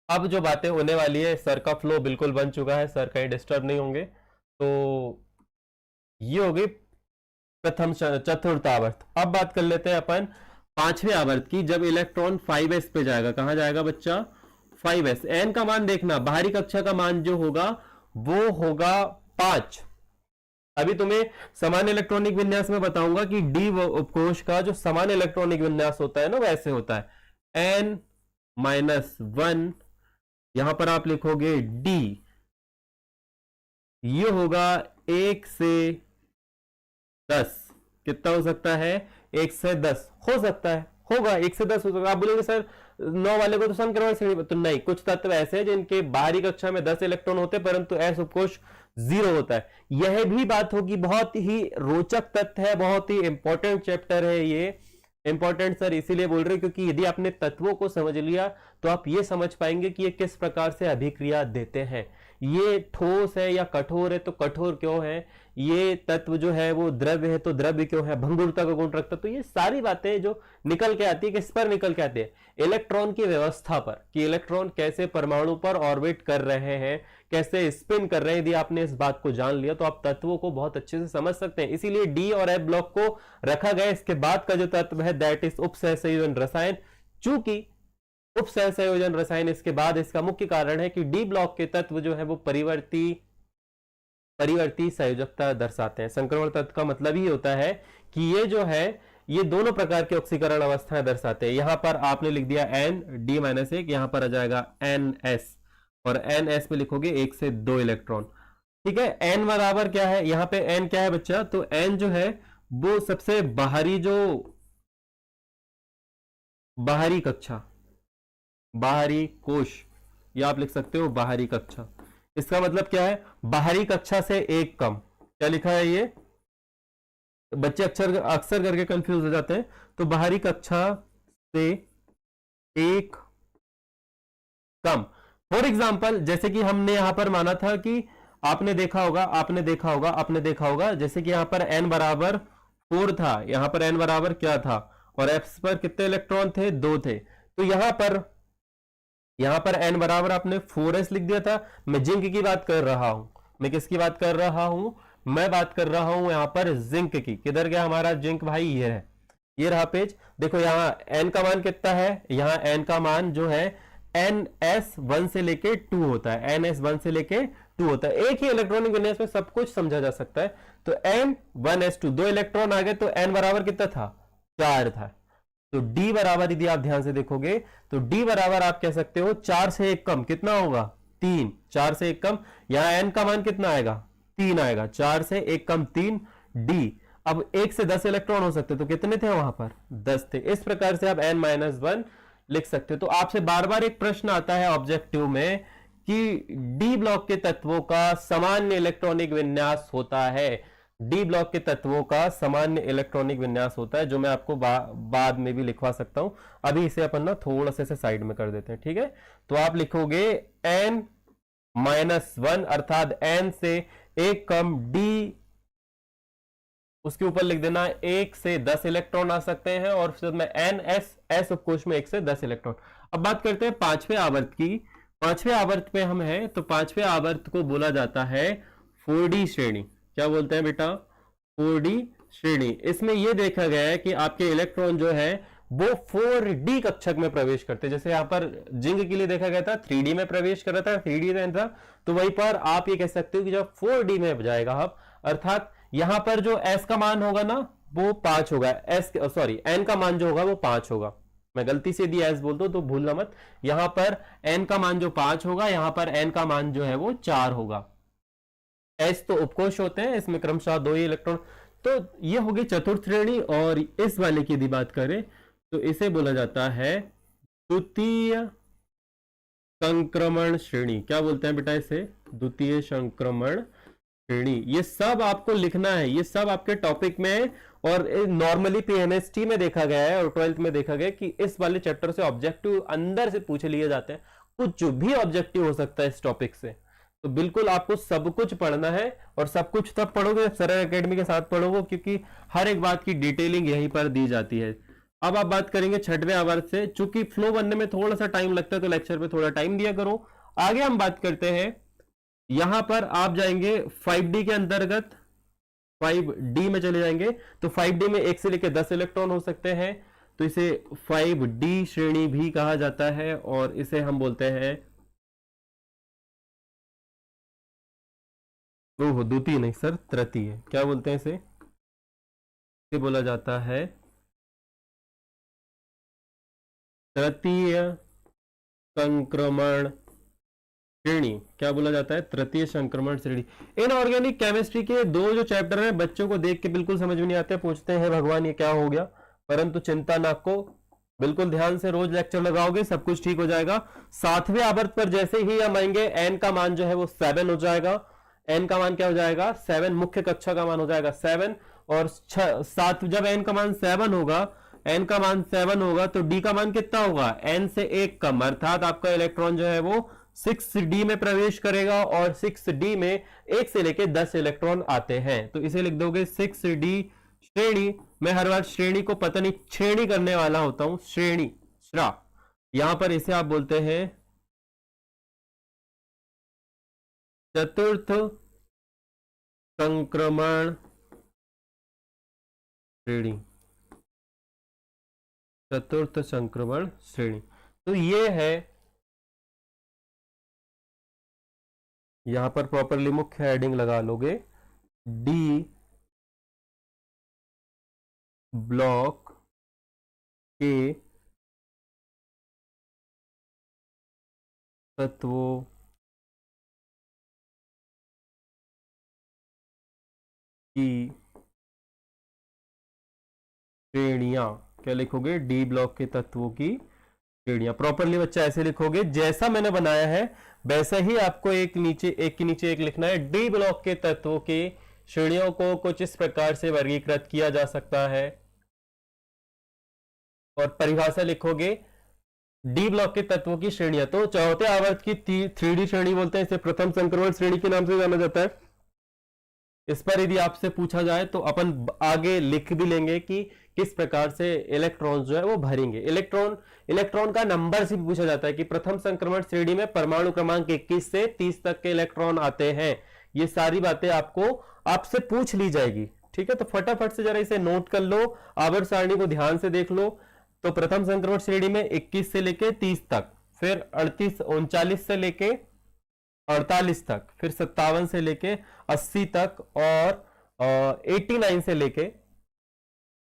अब जो बातें होने वाली है, सर का फ्लो बिल्कुल बन चुका है, सर कहीं डिस्टर्ब नहीं होंगे। तो ये होगी प्रथम चतुर्थ आवर्त। अब बात कर लेते हैं अपन पांचवें आवर्त की, जब इलेक्ट्रॉन 5s पे जाएगा। कहां जाएगा बच्चा? 5s। एन का मान देखना, बाहरी कक्षा का मान जो होगा वो होगा 5। अभी तुम्हें सामान्य इलेक्ट्रॉनिक विन्यास में बताऊंगा कि डी उपकोष का जो सामान्य इलेक्ट्रॉनिक विन्यास होता है ना, वैसे होता है n-1। यहां पर आप लिखोगे डी, ये होगा 1 से 10। कितना हो सकता है? 1 से 10 हो सकता है, होगा 1 से 10 हो सकता है। आप बोलेंगे सर 9 वाले को तो संक्रमण श्रेणी, तो नहीं, कुछ तत्व ऐसे हैं जिनके बाहरी कक्षा में 10 इलेक्ट्रॉन होते हैं परंतु एस उपकोष 0 होता है। यह भी बात होगी, बहुत ही रोचक तथ्य है, बहुत ही इंपॉर्टेंट चैप्टर है ये। इंपॉर्टेंट सर इसीलिए बोल रहे क्योंकि यदि आपने तत्वों को समझ लिया तो आप ये समझ पाएंगे कि ये किस प्रकार से अभिक्रिया देते हैं। ये ठोस है या कठोर है तो कठोर क्यों है, ये तत्व जो है वो द्रव्य है तो द्रव्य क्यों है, भंगुरता का गुण रखता। तो ये सारी बातें जो निकल के आती है, किस पर निकल के आती है? इलेक्ट्रॉन की व्यवस्था पर, कि इलेक्ट्रॉन कैसे परमाणु पर ऑर्बिट कर रहे हैं, कैसे स्पिन कर रहे हैं। यदि आपने इस बात को जान लिया तो आप तत्वों को बहुत अच्छे से समझ सकते हैं। इसीलिए डी और एफ ब्लॉक को रखा गया। इसके बाद का जो तत्व है दैट इज उपसहसंयोजन रसायन। चूंकि उपसहसंयोजन रसायन इसके बाद, इसका मुख्य कारण है कि डी ब्लॉक के तत्व जो है वो परिवर्ती संयोजकता दर्शाते हैं। संक्रमण तत्व का मतलब ही होता है कि ये जो है ये दोनों प्रकार के ऑक्सीकरण अवस्थाएं दर्शाते हैं। यहां पर आपने लिख दिया N-D-1, यहां पर आ जाएगा NS, और NS पे लिखोगे 1 से 2 इलेक्ट्रॉन। ठीक है, N बराबर क्या है? यहां पे N क्या है बच्चा? तो N जो है वो सबसे बाहरी, जो बाहरी कक्षा, बाहरी कोश, या आप लिख सकते हो बाहरी कक्षा। इसका मतलब क्या है? बाहरी कक्षा से एक कम। क्या लिखा है ये? बच्चे अक्सर करके कंफ्यूज हो जाते हैं। तो बाहरी कक्षा से एक कम। फॉर एग्जाम्पल, जैसे कि हमने यहां पर माना था कि आपने देखा होगा जैसे कि यहां पर n बराबर 4 था, यहां पर n बराबर क्या था, और f पर कितने इलेक्ट्रॉन थे? 2 थे। तो यहां पर n बराबर आपने 4s लिख दिया था। मैं जिंक की बात कर रहा हूं। मैं किसकी बात कर रहा हूं? मैं बात कर रहा हूं यहां पर जिंक की। किधर गया हमारा जिंक भाई? ये है, ये रहा पेज। देखो यहां n का मान कितना है? यहां n का मान जो है NS1 से लेके 2 होता है। NS1 से लेके 2 होता है। एक ही इलेक्ट्रॉनिक विन्यास में सब कुछ समझा जा सकता है। तो N1S2 2 इलेक्ट्रॉन आ गए, तो n बराबर कितना था? 4 था। तो D बराबर, यदि आप ध्यान से देखोगे तो D बराबर आप कह सकते हो 4 से एक कम। कितना होगा? 3। 4 से एक कम, यहां n का मान कितना आएगा? 3 आएगा। 4 से एक कम 3 D। अब 1 से 10 इलेक्ट्रॉन हो सकते, तो कितने थे वहां पर? 10 थे। इस प्रकार से आप N-1 लिख सकते हो। तो आपसे बार बार एक प्रश्न आता है ऑब्जेक्टिव में कि डी ब्लॉक के तत्वों का सामान्य इलेक्ट्रॉनिक विन्यास होता है। डी ब्लॉक के तत्वों का सामान्य इलेक्ट्रॉनिक विन्यास होता है, जो मैं आपको बाद में भी लिखवा सकता हूं। अभी इसे अपन ना थोड़ा से साइड में कर देते हैं, ठीक है। तो आप लिखोगे N-1 अर्थात N से एक कम D, उसके ऊपर लिख देना 1 से 10 इलेक्ट्रॉन आ सकते हैं, और फिर में NS उपकोष में 1 से 10 इलेक्ट्रॉन। अब बात करते हैं पांचवें आवर्त की। पांचवें आवर्त पे हम हैं, तो पांचवें आवर्त को बोला जाता है 4D श्रेणी। क्या बोलते हैं बेटा? 4D श्रेणी। इसमें यह देखा गया है कि आपके इलेक्ट्रॉन जो है वो 4D कक्षक में प्रवेश करते हैं। जैसे यहां पर जिंक के लिए देखा गया था 3D में प्रवेश कर रहा था, 3D था, तो वहीं पर आप ये कह सकते हो कि जब 4D में जाएगा अब, अर्थात यहां पर जो S का मान होगा ना वो 5 होगा। N का मान जो होगा वो 5 होगा। मैं गलती से यदि S बोल दो तो भूलना मत। यहां पर N का मान जो 5 होगा, यहां पर N का मान जो है वो 4 होगा। S तो उपकोष होते हैं, इसमें क्रमशः 2 ही इलेक्ट्रॉन। तो ये होगी चतुर्थ श्रेणी। और इस वाले की यदि बात करें तो इसे बोला जाता है द्वितीय संक्रमण श्रेणी। क्या बोलते हैं बेटा इसे? द्वितीय संक्रमण श्रेणी। ये सब आपको लिखना है, ये सब आपके टॉपिक में, और नॉर्मली PMST में देखा गया है और 12th में देखा गया कि इस वाले चैप्टर से ऑब्जेक्टिव अंदर से पूछ लिए जाते हैं। कुछ भी ऑब्जेक्टिव हो सकता है इस टॉपिक से। तो बिल्कुल आपको सब कुछ पढ़ना है, और सब कुछ तब पढ़ोगे सरल एकेडमी के साथ पढ़ोगे, क्योंकि हर एक बात की डिटेलिंग यहीं पर दी जाती है। अब आप बात करेंगे छठवें आवर्त से, चूंकि फ्लो बनने में थोड़ा सा टाइम लगता है तो लेक्चर पे थोड़ा टाइम दिया करो। आगे हम बात करते हैं, यहां पर आप जाएंगे 5D के अंतर्गत, 5D में चले जाएंगे। तो 5D में 1 से लेकर 10 इलेक्ट्रॉन हो सकते हैं, तो इसे 5D श्रेणी भी कहा जाता है, और इसे हम बोलते हैं, ओह द्वितीय नहीं सर, तृतीय। क्या बोलते हैं इसे बोला जाता है तृतीय संक्रमण श्रेणी। क्या बोला जाता है? तृतीय संक्रमण श्रेणी। इनऑर्गेनिक केमिस्ट्री के दो जो चैप्टर हैं बच्चों को देख के बिल्कुल समझ में नहीं आते, पूछते हैं भगवान ये क्या हो गया, परंतु चिंता ना को, बिल्कुल ध्यान से रोज लेक्चर लगाओगे सब कुछ ठीक हो जाएगा। 7वें आवर्त पर जैसे ही हम आएंगे एन का मान जो है वो 7 हो जाएगा। एन का मान क्या हो जाएगा? 7। मुख्य कक्षा का मान हो जाएगा 7, और 7 जब एन का मान 7 होगा, एन का मान 7 होगा तो डी का मान कितना होगा? एन से 1 कम, अर्थात आपका इलेक्ट्रॉन जो है वो 6D में प्रवेश करेगा, और 6D में 1 से लेके 10 इलेक्ट्रॉन आते हैं, तो इसे लिख दोगे 6D श्रेणी। मैं हर बार श्रेणी को पता नहीं श्रेणी करने वाला होता हूं, श्रेणी श्रा, यहां पर इसे आप बोलते हैं चतुर्थ संक्रमण श्रेणी, चतुर्थ संक्रमण श्रेणी। तो ये है, यहां पर प्रॉपरली मुख्य हेडिंग लगा लोगे, डी ब्लॉक के तत्वों की श्रेणियां। क्या लिखोगे? डी ब्लॉक के तत्वों की श्रेणियां। प्रॉपरली बच्चा ऐसे लिखोगे, जैसा मैंने बनाया है वैसा ही आपको एक के नीचे एक लिखना है। डी ब्लॉक के तत्वों की श्रेणियों को कुछ इस प्रकार से वर्गीकृत किया जा सकता है, और परिभाषा लिखोगे डी ब्लॉक के तत्वों की श्रेणियां। तो चौथे आवर्त की 3D श्रेणी बोलते हैं, इसे प्रथम संक्रमण श्रेणी के नाम से जाना जाता है। इस पर यदि आपसे पूछा जाए तो अपन आगे लिख भी लेंगे कि किस प्रकार से इलेक्ट्रॉन जो है वो भरेंगे। इलेक्ट्रॉन का नंबर से भी पूछा जाता है कि प्रथम संक्रमण श्रेणी में परमाणु क्रमांक 21 से 30 तक के इलेक्ट्रॉन आते हैं। ये सारी बातें आपसे पूछ ली जाएगी, ठीक है। तो फटाफट से जरा इसे नोट कर लो, आवर्त सारणी को ध्यान से देख लो। तो प्रथम संक्रमण श्रेणी में 21 से लेके 30 तक, फिर 39 से लेके 48 तक, फिर 57 से लेके 80 तक, और 89 से लेके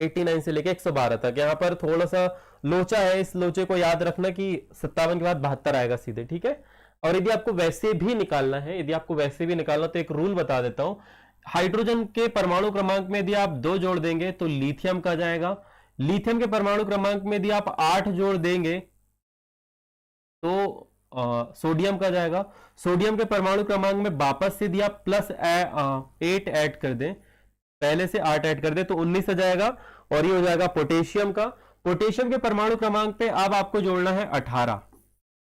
112 तक। यहां पर थोड़ा सा लोचा है, इस लोचे को याद रखना कि 57 के बाद 72 आएगा सीधे, ठीक है। और यदि आपको वैसे भी निकालना है, तो एक रूल बता देता हूं। हाइड्रोजन के परमाणु क्रमांक में यदि आप 2 जोड़ देंगे तो लिथियम का जाएगा। लिथियम के परमाणु क्रमांक में यदि आप 8 जोड़ देंगे तो सोडियम का जाएगा। सोडियम के परमाणु क्रमांक में वापस से यदि आप +8 ऐड कर दें, पहले से 8 ऐड कर दें तो 19 आ जाएगा, और ये हो जाएगा पोटेशियम का। पोटेशियम के परमाणु क्रमांक पे अब आपको जोड़ना है 18।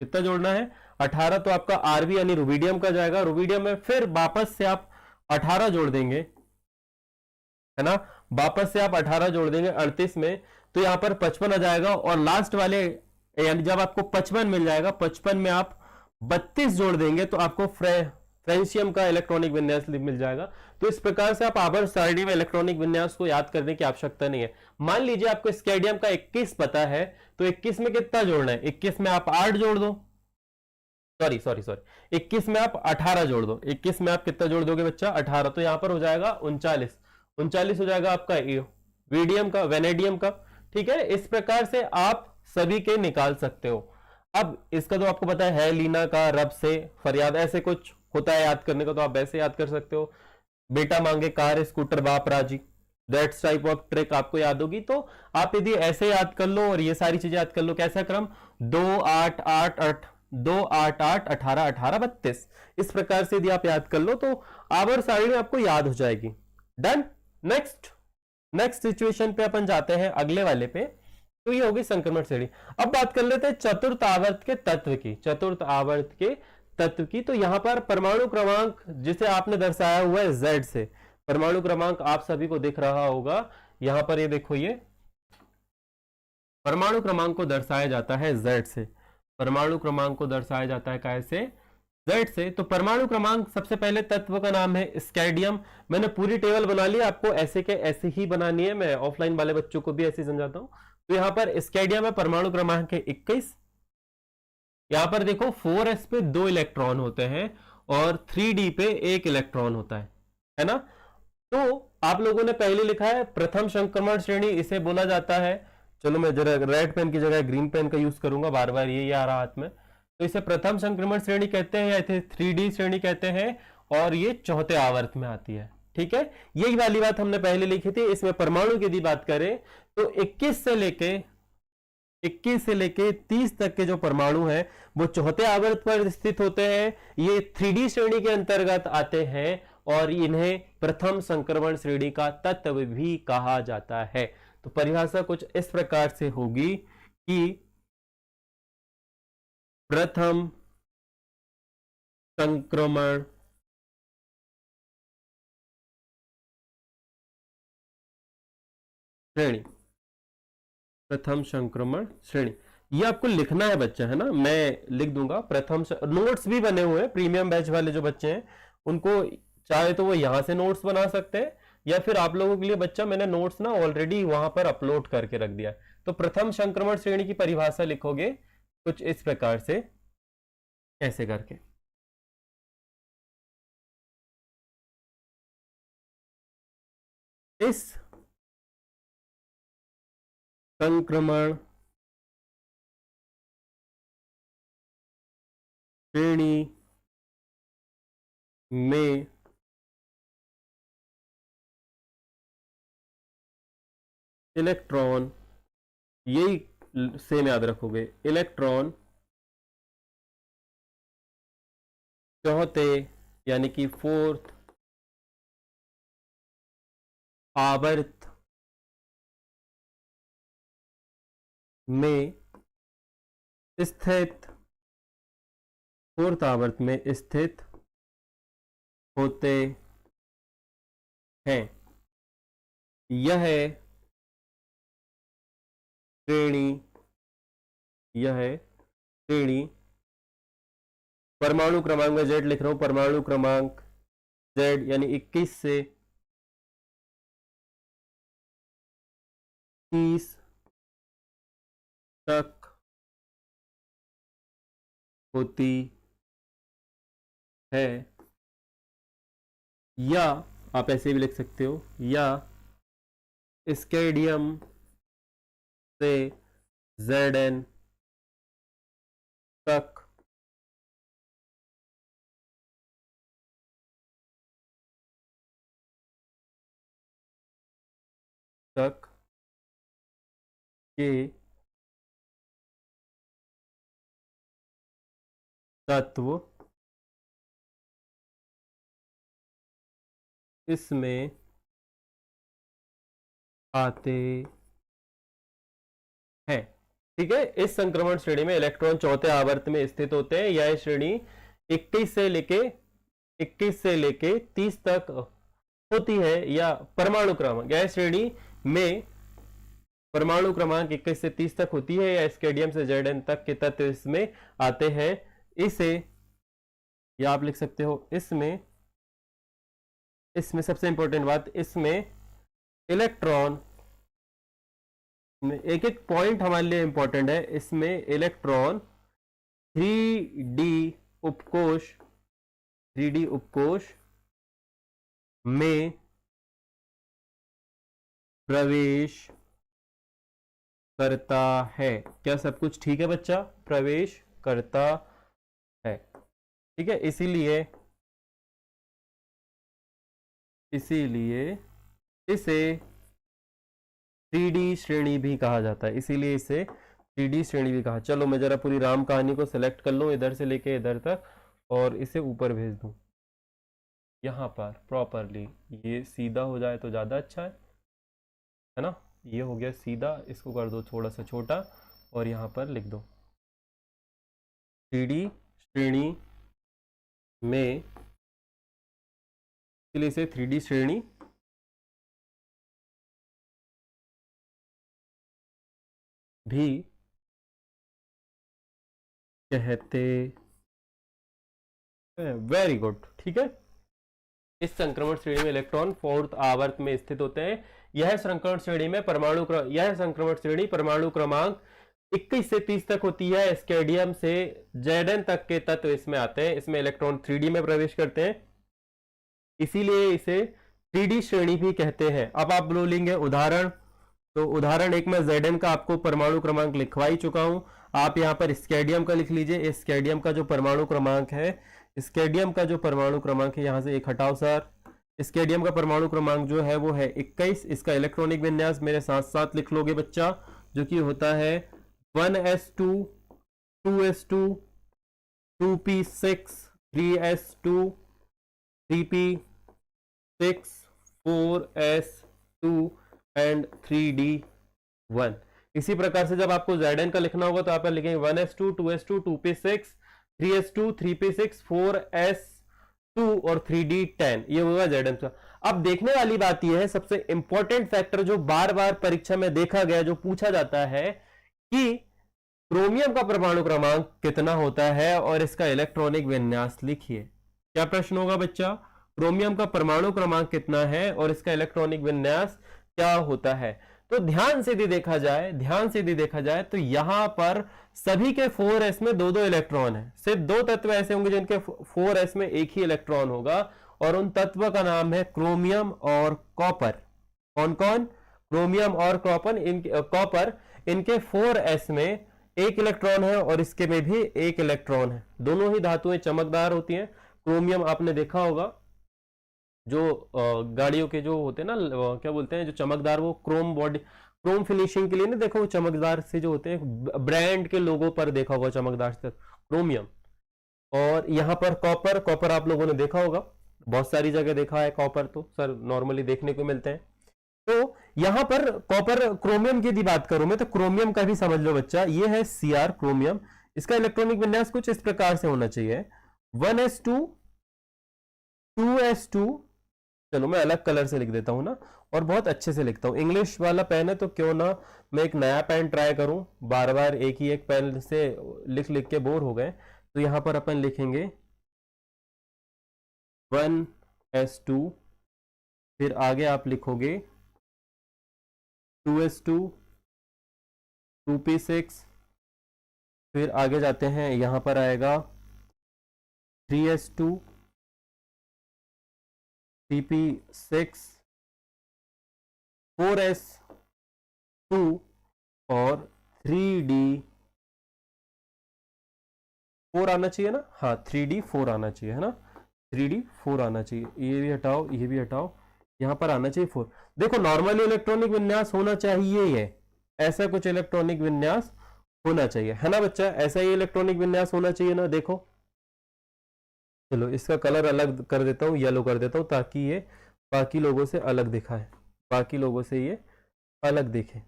कितना जोड़ना है? 18। तो आपका आरबी यानी रुबिडियम का जाएगा। रुबिडियम में फिर वापस से आप 18 जोड़ देंगे, है ना, वापस से आप 18 जोड़ देंगे 38 में, तो यहां पर 55 आ जाएगा। और लास्ट वाले यानी जब आपको 55 मिल जाएगा, 55 में आप 32 जोड़ देंगे तो आपको फ्रेंशियम का इलेक्ट्रॉनिक विन्यास मिल जाएगा। तो इस प्रकार से आप आवर्त सारणी में इलेक्ट्रॉनिक विन्यास को याद करने की आवश्यकता नहीं है। मान लीजिए आपको स्केडियम का 21 पता है, तो 21 में कितना जोड़ना है? 21 में आप 8 जोड़ दो, सॉरी 21 में आप 18 जोड़ दो। 21 में आप कितना जोड़ दोगे बच्चा? 18। तो यहां पर हो जाएगा 39 हो जाएगा आपका वीडियम का, वेनेडियम का, ठीक है। इस प्रकार से आप सभी के निकाल सकते हो। अब इसका तो आपको पता है लीना का रब से फरियाद, ऐसे कुछ होता है याद करने का, तो आप वैसे याद कर सकते हो। बेटा मांगे कार स्कूटर बाप राजी, दैट्स टाइप ऑफ ट्रिक आपको याद होगी। तो आप यदि ऐसे याद कर लो और ये सारी चीजें याद कर लो, कैसा क्रम? 2 8 8 8 2 8 8 18 18 32, इस प्रकार से यदि आप याद कर लो तो आवर्त सारणी आपको याद हो जाएगी। डन। नेक्स्ट सिचुएशन पे अपन जाते हैं, अगले वाले पे। तो ये होगी संक्रमण श्रेणी। अब बात कर लेते हैं चतुर्थ आवर्त के तत्व की। चतुर्थ आवर्त के तत्व की, तो यहां पर परमाणु क्रमांक जिसे आपने दर्शाया हुआ है Z से, परमाणु क्रमांक आप सभी को दिख रहा होगा यहां पर, ये देखो, ये परमाणु क्रमांक को दर्शाया जाता है Z से, परमाणु क्रमांक को दर्शाया जाता है कैसे? Z से। तो परमाणु क्रमांक सबसे पहले तत्व का नाम है स्कैंडियम। मैंने पूरी टेबल बना ली, आपको ऐसे के ऐसे ही बनानी है, मैं ऑफलाइन वाले बच्चों को भी ऐसे ही समझाता हूं। तो यहां पर स्कैंडियम है, परमाणु क्रमांक है 21। यहां पर देखो 4s पे 2 इलेक्ट्रॉन होते हैं और 3d पे 1 इलेक्ट्रॉन होता है ना। तो आप लोगों ने पहले लिखा है प्रथम संक्रमण श्रेणी, इसे बोला जाता है, चलो मैं जरा रेड पेन की जगह ग्रीन पेन का यूज करूंगा, बार बार ये आ रहा हाथ में। तो इसे प्रथम संक्रमण श्रेणी कहते हैं या इसे 3D श्रेणी कहते हैं, और ये चौथे आवर्त में आती है। ठीक है, यही वाली बात हमने पहले लिखी थी। इसमें परमाणु की यदि बात करें तो 21 से लेके 30 तक के जो परमाणु हैं वो चौथे आवर्त पर स्थित होते हैं, ये 3D श्रेणी के अंतर्गत आते हैं और इन्हें प्रथम संक्रमण श्रेणी का तत्व भी कहा जाता है। तो परिभाषा कुछ इस प्रकार से होगी कि प्रथम संक्रमण श्रेणी, प्रथम संक्रमण श्रेणी, ये आपको लिखना है बच्चा, है ना, मैं लिख दूंगा। प्रथम नोट्स भी बने हुए हैं, प्रीमियम बैच वाले जो बच्चे हैं उनको चाहे तो वो यहां से नोट्स बना सकते हैं, या फिर आप लोगों के लिए बच्चा मैंने नोट्स ना ऑलरेडी वहां पर अपलोड करके रख दिया है। तो प्रथम संक्रमण श्रेणी की परिभाषा लिखोगे कुछ इस प्रकार से, ऐसे करके। इस संक्रमण श्रेणी में इलेक्ट्रॉन, यही सेम याद रखोगे, इलेक्ट्रॉन चौथे यानी कि 4th आवर्त में स्थित, 4th आवर्त में स्थित होते हैं। यह श्रेणी परमाणु क्रमांक में Z लिख रहा हूं, परमाणु क्रमांक Z यानी 21 से 30 तक होती है, या आप ऐसे भी लिख सकते हो, या स्कैंडियम से Zn तक के तत्व इसमें आते हैं। ठीक है, इस संक्रमण श्रेणी में इलेक्ट्रॉन चौथे आवर्त में स्थित होते हैं। यह श्रेणी 21 से लेके 30 तक होती है, या परमाणु क्रमांक, यह श्रेणी में परमाणु क्रमांक 21 से 30 तक होती है, या स्कैंडियम से Zn तक के तत्व इसमें आते हैं। इसे, या आप लिख सकते हो इसमें सबसे इंपॉर्टेंट बात, इसमें इलेक्ट्रॉन, एक एक पॉइंट हमारे लिए इंपॉर्टेंट है, इसमें इलेक्ट्रॉन 3D उपकोश में प्रवेश करता है। क्या सब कुछ ठीक है बच्चा? प्रवेश करता है, ठीक है। इसीलिए इसे 3D श्रेणी भी कहा जाता है, इसीलिए इसे 3D श्रेणी भी कहा। चलो मैं जरा पूरी राम कहानी को सेलेक्ट कर लूं इधर से लेके इधर तक, और इसे ऊपर भेज दूं यहाँ पर प्रॉपरली, ये सीधा हो जाए तो ज़्यादा अच्छा है ना। ये हो गया सीधा, इसको कर दो थोड़ा सा छोटा और यहाँ पर लिख दो 3D श्रेणी में, इसलिए इसे 3D श्रेणी भी कहते हैं। वेरी गुड, ठीक है। इस संक्रमण श्रेणी में इलेक्ट्रॉन फोर्थ आवर्त में स्थित होते हैं। यह संक्रमण श्रेणी में यह संक्रमण श्रेणी परमाणु क्रमांक 21 से 30 तक होती है। स्केडियम से Zn तक के तत्व इसमें आते हैं। इसमें इलेक्ट्रॉन 3D में प्रवेश करते हैं, इसीलिए इसे 3D श्रेणी भी कहते हैं। अब आप बोलेंगे उदाहरण, तो उदाहरण एक में Zn का आपको परमाणु क्रमांक लिखवा ही चुका हूं। आप यहां पर स्केडियम का लिख लीजिए। स्केडियम का जो परमाणु क्रमांक है, स्केडियम का जो परमाणु क्रमांक है, यहां से एक हटाओ सर। स्केडियम का परमाणु क्रमांक जो है वो है 21। इसका इलेक्ट्रॉनिक विन्यास मेरे साथ साथ लिख लोगे बच्चा, जो कि होता है 1s2 2s2 2p6 3s2 3p6 4s2 and 3d1। इसी प्रकार से जब आपको Zn का लिखना होगा तो आप लिखेंगे 1s2 2s2 2p6 3s2 3p6 4s2 और 3d10। ये होगा Zn का। अब देखने वाली बात यह है, सबसे इंपॉर्टेंट फैक्टर जो बार बार परीक्षा में देखा गया, जो पूछा जाता है कि क्रोमियम का परमाणु क्रमांक कितना होता है और इसका इलेक्ट्रॉनिक विन्यास लिखिए। क्या प्रश्न होगा बच्चा? क्रोमियम का परमाणु क्रमांक कितना है और इसका इलेक्ट्रॉनिक विन्यास क्या होता है? तो ध्यान से यदि देखा जाए तो यहां पर सभी के 4s में दो इलेक्ट्रॉन है। सिर्फ दो तत्व ऐसे होंगे जिनके 4s में एक ही इलेक्ट्रॉन होगा, और उन तत्व का नाम है क्रोमियम और कॉपर। कौन कौन? क्रोमियम और कॉपर। इनके 4s में एक इलेक्ट्रॉन है और इसके में भी एक इलेक्ट्रॉन है। दोनों ही धातुएं चमकदार होती हैं। क्रोमियम आपने देखा होगा, जो गाड़ियों के जो होते हैं ना, क्या बोलते हैं, जो चमकदार, वो क्रोम फिनिशिंग के लिए ना, देखो चमकदार से जो होते हैं, ब्रांड के लोगों पर देखा होगा चमकदार से, क्रोमियम। और यहाँ पर कॉपर आप लोगों ने देखा होगा, बहुत सारी जगह देखा है कॉपर, तो सर नॉर्मली देखने को मिलते हैं। तो यहां पर कॉपर, क्रोमियम की यदि बात करूं मैं, तो क्रोमियम का भी समझ लो बच्चा, ये है Cr क्रोमियम। इसका इलेक्ट्रॉनिक विन्यास कुछ इस प्रकार से होना चाहिए, 1s2 2s2। चलो मैं अलग कलर से लिख देता हूं ना, और बहुत अच्छे से लिखता हूं। इंग्लिश वाला पेन है तो क्यों ना मैं एक नया पेन ट्राई करूं, बार बार एक ही एक पेन से लिख लिख के बोर हो गए। तो यहां पर अपन लिखेंगे 1s2, फिर आगे आप लिखोगे 2s2 2p6, फिर आगे जाते हैं, यहां पर आएगा 3s2 3p6 4s2 और 3d4 आना चाहिए ना, हाँ 3d4 आना चाहिए, है ना, 3d4 आना चाहिए। ये भी हटाओ, ये भी हटाओ, यहां पर आना चाहिए 4। देखो नॉर्मली इलेक्ट्रॉनिक विन्यास होना चाहिए ये, ऐसा कुछ इलेक्ट्रॉनिक विन्यास होना चाहिए, है ना बच्चा, ऐसा ही इलेक्ट्रॉनिक विन्यास होना चाहिए ना। देखो चलो इसका कलर अलग कर देता हूँ, येलो कर देता हूँ, ताकि ये बाकी लोगों से अलग दिखाए, बाकी लोगों से ये अलग दिखे।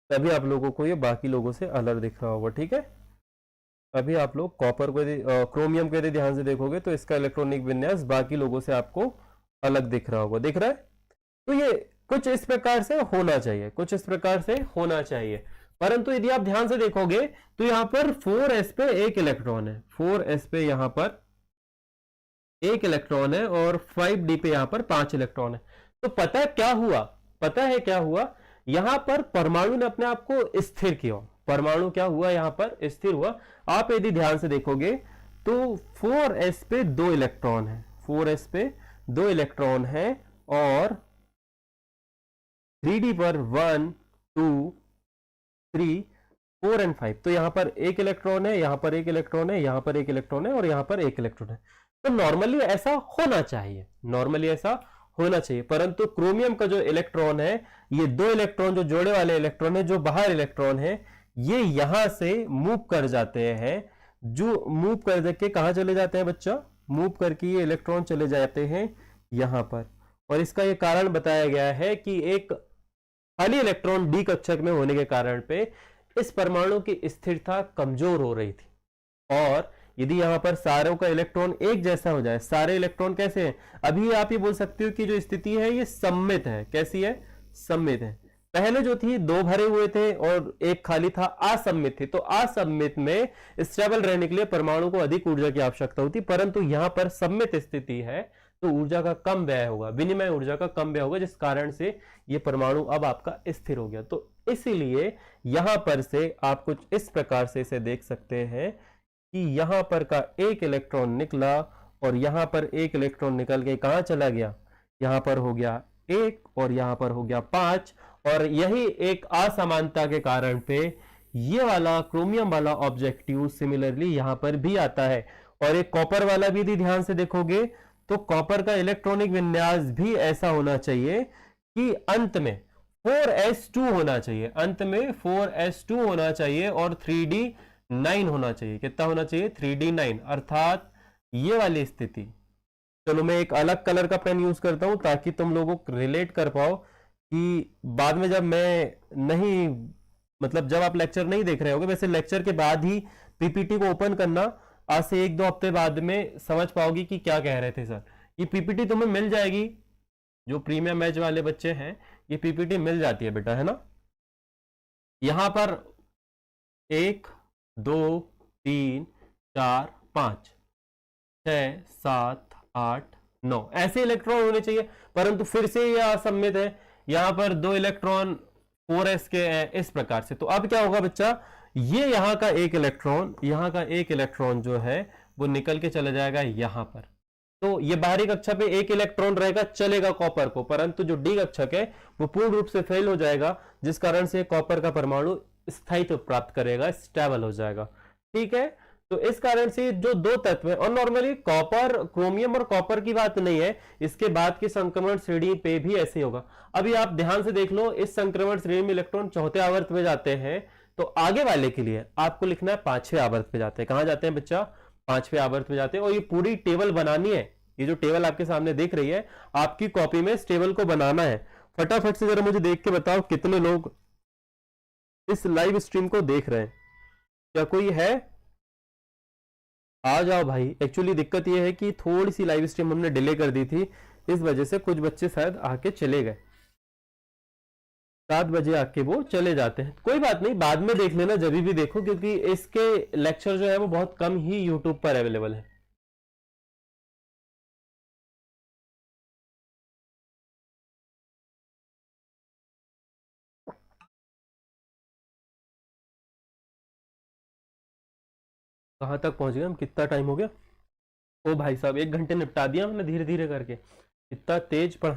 तभी आप लोगों को ये बाकी लोगों से अलग दिख रहा होगा, ठीक है। अभी आप लोग कॉपर को यदि क्रोमियम को यदि ध्यान से देखोगे तो इसका इलेक्ट्रॉनिक विन्यास बाकी लोगों से आपको अलग दिख रहा होगा, दिख रहा है। तो ये कुछ इस प्रकार से होना चाहिए, कुछ इस प्रकार से होना चाहिए। परंतु यदि आप ध्यान से देखोगे तो यहां पर 4s पे एक इलेक्ट्रॉन है, 4s पे यहां पर एक इलेक्ट्रॉन है, और 5d पे यहां पर 5 इलेक्ट्रॉन है। तो पता है क्या हुआ, पता है क्या हुआ, यहां पर परमाणु ने अपने आप को स्थिर किया। परमाणु क्या हुआ, यहां पर स्थिर हुआ। आप यदि ध्यान से देखोगे तो 4s पे 2 इलेक्ट्रॉन है, 4s पे 2 इलेक्ट्रॉन है, और 3d पर 1 2 3 4 एंड 5। तो यहां पर एक इलेक्ट्रॉन है, यहां पर एक इलेक्ट्रॉन है, यहां पर एक इलेक्ट्रॉन है, और यहां पर एक इलेक्ट्रॉन है। तो नॉर्मली ऐसा होना चाहिए, नॉर्मली ऐसा होना चाहिए। परंतु क्रोमियम का जो इलेक्ट्रॉन है, ये 2 इलेक्ट्रॉन जो जोड़े वाले इलेक्ट्रॉन है, जो बाहर इलेक्ट्रॉन है, ये यहां से मूव कर जाते हैं। जो मूव कर के कहां चले जाते हैं बच्चा, मूव करके ये इलेक्ट्रॉन चले जाते हैं यहां पर, और इसका ये कारण बताया गया है कि एक खाली इलेक्ट्रॉन डी कक्षक में होने के कारण पे इस परमाणु की स्थिरता कमजोर हो रही थी। और यदि यहां पर सारों का इलेक्ट्रॉन एक जैसा हो जाए, सारे इलेक्ट्रॉन कैसे हैं, अभी आप ये बोल सकते हो कि जो स्थिति है ये सममित है। कैसी है? सममित है। पहले जो थी दो भरे हुए थे और एक खाली था, असममित थी। तो असममित में स्टेबल रहने के लिए परमाणु को अधिक ऊर्जा की आवश्यकता होती, परंतु यहां पर सममित स्थिति है तो ऊर्जा का कम व्यय होगा, विनिमय ऊर्जा का कम व्यय होगा, जिस कारण से ये परमाणु अब आपका स्थिर हो गया। तो इसीलिए यहां पर से आप कुछ इस प्रकार से इसे देख सकते हैं कि यहां पर का एक इलेक्ट्रॉन निकला और यहां पर एक इलेक्ट्रॉन निकल के कहां चला गया, यहां पर हो गया 1 और यहां पर हो गया 5। और यही एक असमानता के कारण पे ये वाला क्रोमियम वाला ऑब्जेक्टिव सिमिलरली यहां पर भी आता है। और एक कॉपर वाला भी यदि ध्यान से देखोगे तो कॉपर का इलेक्ट्रॉनिक विन्यास भी ऐसा होना चाहिए कि अंत में 4s2 होना चाहिए, अंत में 4s2 होना चाहिए और 3d9 होना चाहिए। कितना होना चाहिए? 3d9, अर्थात ये वाली स्थिति। चलो मैं एक अलग कलर का पेन यूज करता हूं ताकि तुम लोगों को रिलेट कर पाओ कि बाद में जब मैं नहीं, मतलब जब आप लेक्चर नहीं देख रहे होगे, वैसे लेक्चर के बाद ही पीपीटी को ओपन करना, आज से 1-2 हफ्ते बाद में समझ पाओगी कि क्या कह रहे थे सर। ये पीपीटी तुम्हें मिल जाएगी, जो प्रीमियम बैच वाले बच्चे हैं ये पीपीटी मिल जाती है बेटा, है ना। यहां पर 1 2 3 4 5 6 7 8 9 ऐसे इलेक्ट्रॉन होने चाहिए, परंतु फिर से यह असममित है। यहां पर 2 इलेक्ट्रॉन 4s के हैं, इस प्रकार से। तो अब क्या होगा बच्चा, ये यहां का एक इलेक्ट्रॉन, यहां का एक इलेक्ट्रॉन जो है वो निकल के चला जाएगा यहां पर। तो ये बाहरी कक्षक पे एक इलेक्ट्रॉन रहेगा, चलेगा कॉपर को, परंतु जो डी कक्षक है वो पूर्ण रूप से फेल हो जाएगा, जिस कारण से कॉपर का परमाणु स्थायित्व प्राप्त करेगा, स्टेबल हो जाएगा। ठीक है, तो इस कारण से जो दो तत्व है, और नॉर्मली कॉपर, क्रोमियम और कॉपर की बात नहीं है, इसके बाद की संक्रमण श्रेणी पे भी ऐसे होगा। अभी आप ध्यान से देख लो, इस संक्रमण श्रेणी में इलेक्ट्रॉन चौथे आवर्त में जाते हैं, तो आगे वाले के लिए आपको लिखना है 5वें आवर्त पे जाते हैं। कहां जाते हैं बच्चा? 5वें आवर्त में जाते हैं। और ये पूरी टेबल बनानी है, ये जो टेबल आपके सामने दिख रही है आपकी कॉपी में, इस टेबल को बनाना है। फटाफट से जरा मुझे देख के बताओ कितने लोग इस लाइव स्ट्रीम को देख रहे हैं। क्या कोई है? आ जाओ भाई। एक्चुअली दिक्कत यह है कि थोड़ी सी लाइव स्ट्रीम हमने डिले कर दी थी, इस वजह से कुछ बच्चे शायद आके चले गए, 7 बजे आके वो चले जाते हैं। कोई बात नहीं, बाद में देख लेना, जब भी देखो, क्योंकि इसके लेक्चर जो है वो बहुत कम ही यूट्यूब पर अवेलेबल है। कहां तक पहुंच गए हम? कितना टाइम हो गया? ओ भाई साहब, 1 घंटे निपटा दिया हमने धीरे धीरे करके, इतना तेज पढ़।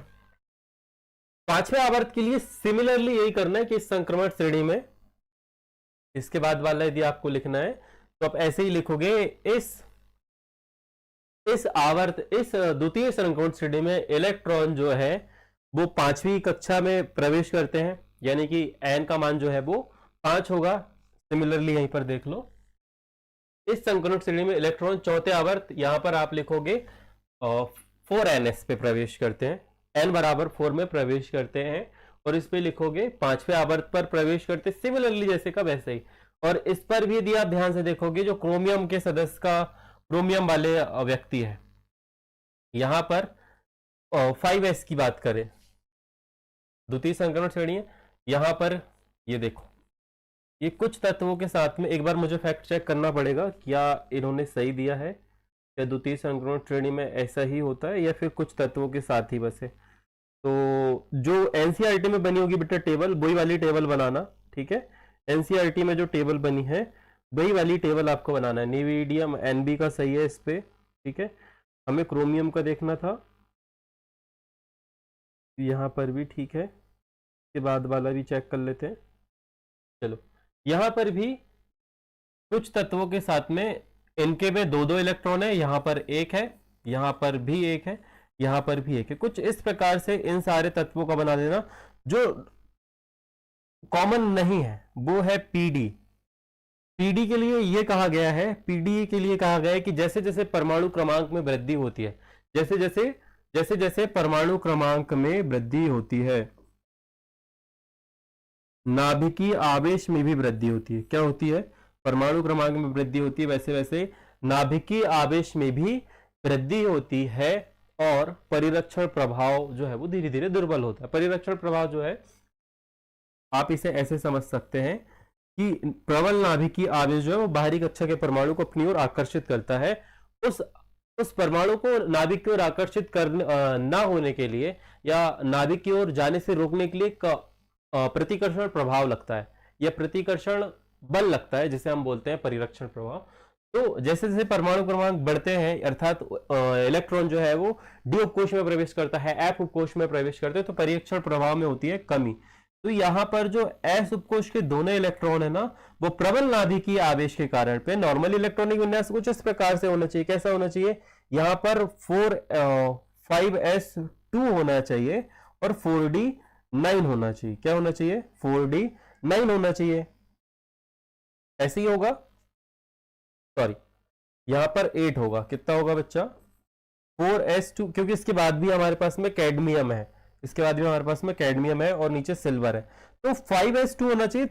5वें आवर्त के लिए सिमिलरली यही करना है कि इस संक्रमण श्रेणी में इसके बाद वाला यदि आपको लिखना है तो आप ऐसे ही लिखोगे, इस आवर्त, इस द्वितीय संक्रमण श्रेणी में इलेक्ट्रॉन जो है वो 5वीं कक्षा में प्रवेश करते हैं, यानी कि n का मान जो है वो 5 होगा। सिमिलरली यहीं पर देख लो, इस संक्रमण श्रेणी में इलेक्ट्रॉन चौथे आवर्त, यहां पर आप लिखोगे 4ns पे प्रवेश करते हैं, n बराबर 4 में प्रवेश करते हैं, और इस पे लिखोगे 5वें आवर्त पर प्रवेश करते, सिमिलरली जैसे का वैसे ही। और इस पर भी यदि आप ध्यान से देखोगे, जो क्रोमियम के सदस्य का, क्रोमियम वाले व्यक्ति है, यहां पर 5s की बात करें, द्वितीय संक्रमण श्रेणी है, यहां पर ये देखो, ये कुछ तत्वों के साथ में, एक बार मुझे फैक्ट चेक करना पड़ेगा क्या इन्होंने सही दिया है, या द्वितीय संक्रमण श्रेणी में ऐसा ही होता है या फिर कुछ तत्वों के साथ ही बस है। तो जो एनसीईआरटी में बनी होगी बेटा टेबल, वही वाली टेबल बनाना, ठीक है। एनसीईआरटी में जो टेबल बनी है वही वाली टेबल आपको बनाना है। निविडियम एनबी का सही है इस पे, ठीक है। हमें क्रोमियम का देखना था, यहाँ पर भी ठीक है, इसके बाद वाला भी चेक कर लेते हैं। चलो, यहाँ पर भी कुछ तत्वों के साथ में, इनके में 2-2 इलेक्ट्रॉन है, यहाँ पर 1 है, यहाँ पर भी 1 है, यहाँ पर भी 1 है। कुछ इस प्रकार से इन सारे तत्वों का बना देना। जो कॉमन नहीं है वो है पीडी। पीडी के लिए ये कहा गया है, पीडी के लिए कहा गया है कि जैसे जैसे परमाणु क्रमांक में वृद्धि होती है, जैसे जैसे जैसे जैसे परमाणु क्रमांक में वृद्धि होती है, नाभिकीय आवेश में भी वृद्धि होती है। क्या होती है? परमाणु क्रमांक में वृद्धि होती है, वैसे वैसे नाभिकीय आवेश में भी वृद्धि होती है और परिरक्षण प्रभाव जो है वो धीरे धीरे दुर्बल होता है। परिरक्षण प्रभाव जो है आप इसे ऐसे समझ सकते हैं कि प्रबल नाभिकीय आवेश जो है वो बाहरी कक्षा के परमाणु को अपनी ओर आकर्षित करता है। उस उस परमाणु को नाभिक की ओर आकर्षित करने ना होने के लिए या नाभिक की ओर जाने से रोकने के लिए प्रतिकर्षण प्रभाव लगता है या प्रतिकर्षण बल लगता है, जिसे हम बोलते हैं परिरक्षण प्रभाव। तो जैसे जैसे परमाणु क्रमांक बढ़ते हैं, अर्थात इलेक्ट्रॉन जो है वो डी उपकोष में प्रवेश करता है, एफ उपकोष में प्रवेश करते हैं, तो परिरक्षण प्रभाव में होती है कमी। तो यहां पर जो एस उपकोष के दोनों इलेक्ट्रॉन है ना, वो प्रबल नाभिकीय आवेश के कारण पे नॉर्मल इलेक्ट्रॉनिक विन्यास कुछ इस प्रकार से होना चाहिए। कैसा होना चाहिए? यहां पर 5s2 होना चाहिए और 4d9 होना चाहिए। क्या होना चाहिए? 4d9 होना चाहिए। ऐसे ही होगा, सॉरी यहां पर 8 होगा। कितना होगा बच्चा? 4s2, क्योंकि इसके बाद भी हमारे पास में कैडमियम है, इसके बाद भी हमारे पास में कैडमियम है और नीचे सिल्वर है। तो 5s2 होना चाहिए,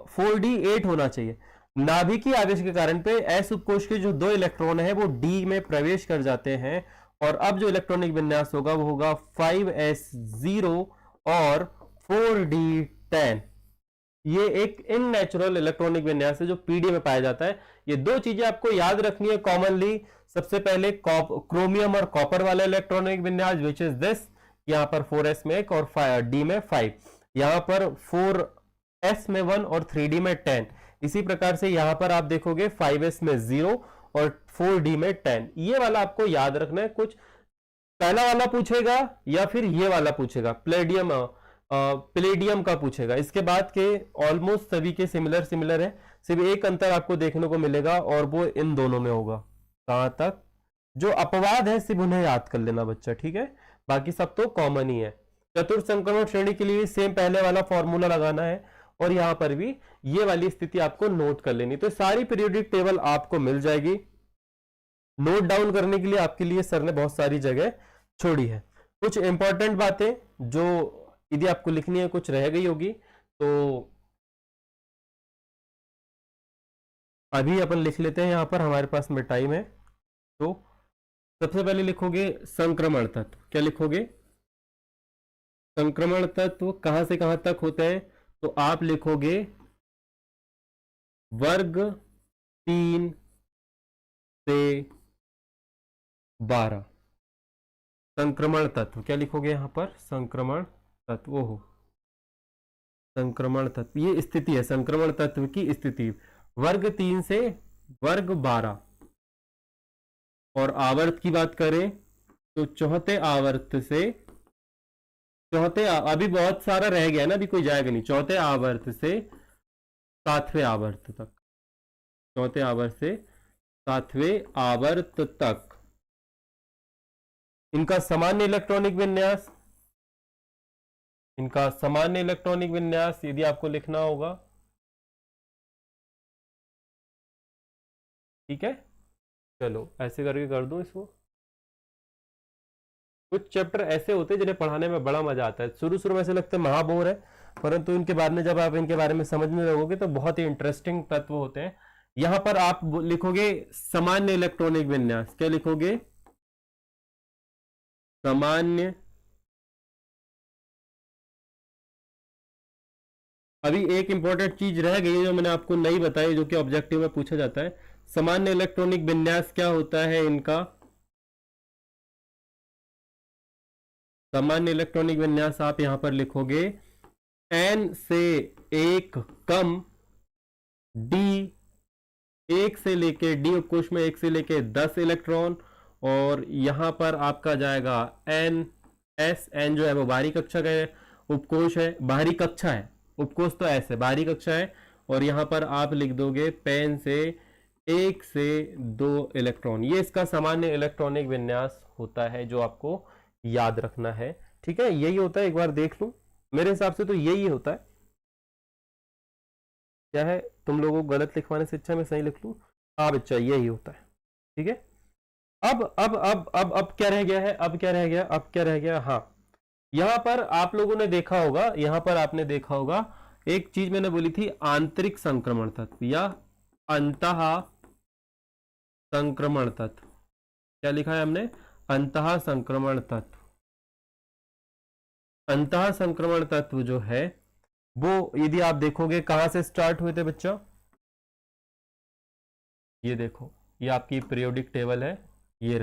4d8 होना चाहिए। नाभिकीय आवेश के कारण पे एस उपकोष के जो दो इलेक्ट्रॉन है वो डी में प्रवेश कर जाते हैं और अब जो इलेक्ट्रॉनिक विन्यास होगा वो होगा 5s0 और 4d10। ये एक इननेचुरल इलेक्ट्रॉनिक विन्यास है जो पीडी में पाया जाता है। ये दो चीजें आपको याद रखनी है कॉमनली। सबसे पहले क्रोमियम और कॉपर वाला इलेक्ट्रॉनिक विन्यास विच इज दिस, यहां पर 4s में 1 और डी में 5, यहां पर 4s में 1 और 3d में 10। इसी प्रकार से यहां पर आप देखोगे 5s में 0 और 4d में 10। ये वाला आपको याद रखना है। कुछ पहला वाला पूछेगा या फिर ये वाला पूछेगा, प्लेडियम का पूछेगा। इसके बाद के ऑलमोस्ट सभी के सिमिलर सिमिलर है, सिर्फ एक अंतर आपको देखने को मिलेगा और वो इन दोनों में होगा। कहां तक? जो अपवाद है सिर्फ उन्हें याद कर लेना बच्चा, ठीक है? बाकी सब तो कॉमन ही है। चतुर्थ संक्रमण श्रेणी के लिए सेम पहले वाला फॉर्मूला लगाना है और यहां पर भी ये वाली स्थिति आपको नोट कर लेनी। तो सारी पीरियोडिक टेबल आपको मिल जाएगी। नोट डाउन करने के लिए आपके लिए सर ने बहुत सारी जगह छोड़ी है। कुछ इंपॉर्टेंट बातें जो यदि आपको लिखनी है कुछ रह गई होगी तो अभी अपन लिख लेते हैं। यहां पर हमारे पास में टाइम है। तो सबसे पहले लिखोगे संक्रमण तत्व। क्या लिखोगे? संक्रमण तत्व कहां से कहां तक होता है? तो आप लिखोगे वर्ग 3 से 12 संक्रमण तत्व। क्या लिखोगे यहां पर? संक्रमण तत्व हो, संक्रमण तत्व, ये स्थिति है संक्रमण तत्व की स्थिति। वर्ग 3 से वर्ग 12। और आवर्त की बात करें तो चौथे आवर्त से अभी बहुत सारा रह गया ना, अभी कोई जाएगा नहीं। चौथे आवर्त से 7वें आवर्त तक, चौथे आवर्त से 7वें आवर्त तक इनका सामान्य इलेक्ट्रॉनिक विन्यास, इनका सामान्य इलेक्ट्रॉनिक विन्यास यदि आपको लिखना होगा, ठीक है? चलो ऐसे करके कर दूं इसको। कुछ चैप्टर ऐसे होते हैं जिन्हें पढ़ाने में बड़ा मजा आता है। शुरू शुरू में ऐसे लगता है महाबोर है, परंतु इनके बाद में जब आप इनके बारे में समझने लगोगे तो बहुत ही इंटरेस्टिंग तत्व होते हैं। यहां पर आप लिखोगे सामान्य इलेक्ट्रॉनिक विन्यास। क्या लिखोगे? सामान्य। अभी एक इंपॉर्टेंट चीज रह गई है जो मैंने आपको नहीं बताई, जो कि ऑब्जेक्टिव में पूछा जाता है। सामान्य इलेक्ट्रॉनिक विन्यास क्या होता है इनका? सामान्य इलेक्ट्रॉनिक विन्यास आप यहां पर लिखोगे n से 1 कम d, 1 से लेके डी उपकोष में 1 से लेके 10 इलेक्ट्रॉन, और यहां पर आपका जाएगा n s। n जो है वो बाहरी कक्षा का उपकोष है, बाहरी कक्षा है, उपकोष तो ऐसे बाहरी कक्षा है। और यहां पर आप लिख दोगे पेन से 1 से 2 इलेक्ट्रॉन। ये इसका सामान्य इलेक्ट्रॉनिक विन्यास होता है जो आपको याद रखना है, ठीक है? यही होता है। एक बार देख लूं, मेरे हिसाब से तो यही होता है। क्या है, तुम लोगों को गलत लिखवाने से अच्छा मैं सही लिख लूं? हाँ बच्चा, यही होता है, ठीक है? अब क्या रह गया है, अब क्या रह गया, हाँ, यहां पर आप लोगों ने देखा होगा, यहां पर आपने देखा होगा एक चीज मैंने बोली थी, आंतरिक संक्रमण तत्व या अंतः संक्रमण तत्व। क्या लिखा है हमने, अंतः संक्रमण तत्व। अंतः संक्रमण तत्व जो है वो यदि आप देखोगे कहां से स्टार्ट हुए थे बच्चा, ये देखो, ये आपकी पीरियोडिक टेबल है, ये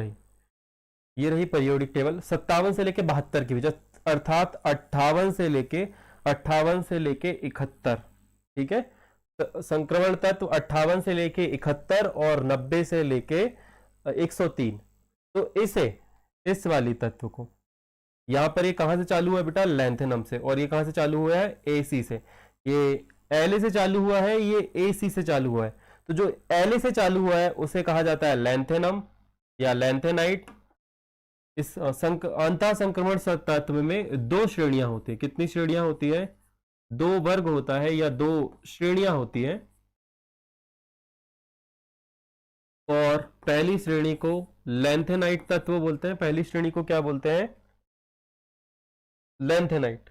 रही पीरियोडिक टेबल 57 से लेके 72 के बीच, अर्थात 58 से लेके 71, ठीक है। संक्रमण तत्व 58 से लेके 71 और 90 से लेके 103। तो इस वाली तत्व को यहां पर ये कहां से चालू हुआ है बेटा, लैंथेनम से, और ये कहां से चालू हुआ है, एसी से। ये एलए से चालू हुआ है, ये एसी से चालू हुआ है। तो जो एलए से चालू हुआ है उसे कहा जाता है लैंथेनम या लैंथेनाइट। इस अंतः संक्रमण तत्व में दो श्रेणियां होती है। कितनी श्रेणियां होती है, दो वर्ग होता है या दो श्रेणियां होती है। और पहली श्रेणी को लैंथेनाइट तत्व बोलते हैं, पहली श्रेणी को क्या बोलते हैं, लैंथेनाइट।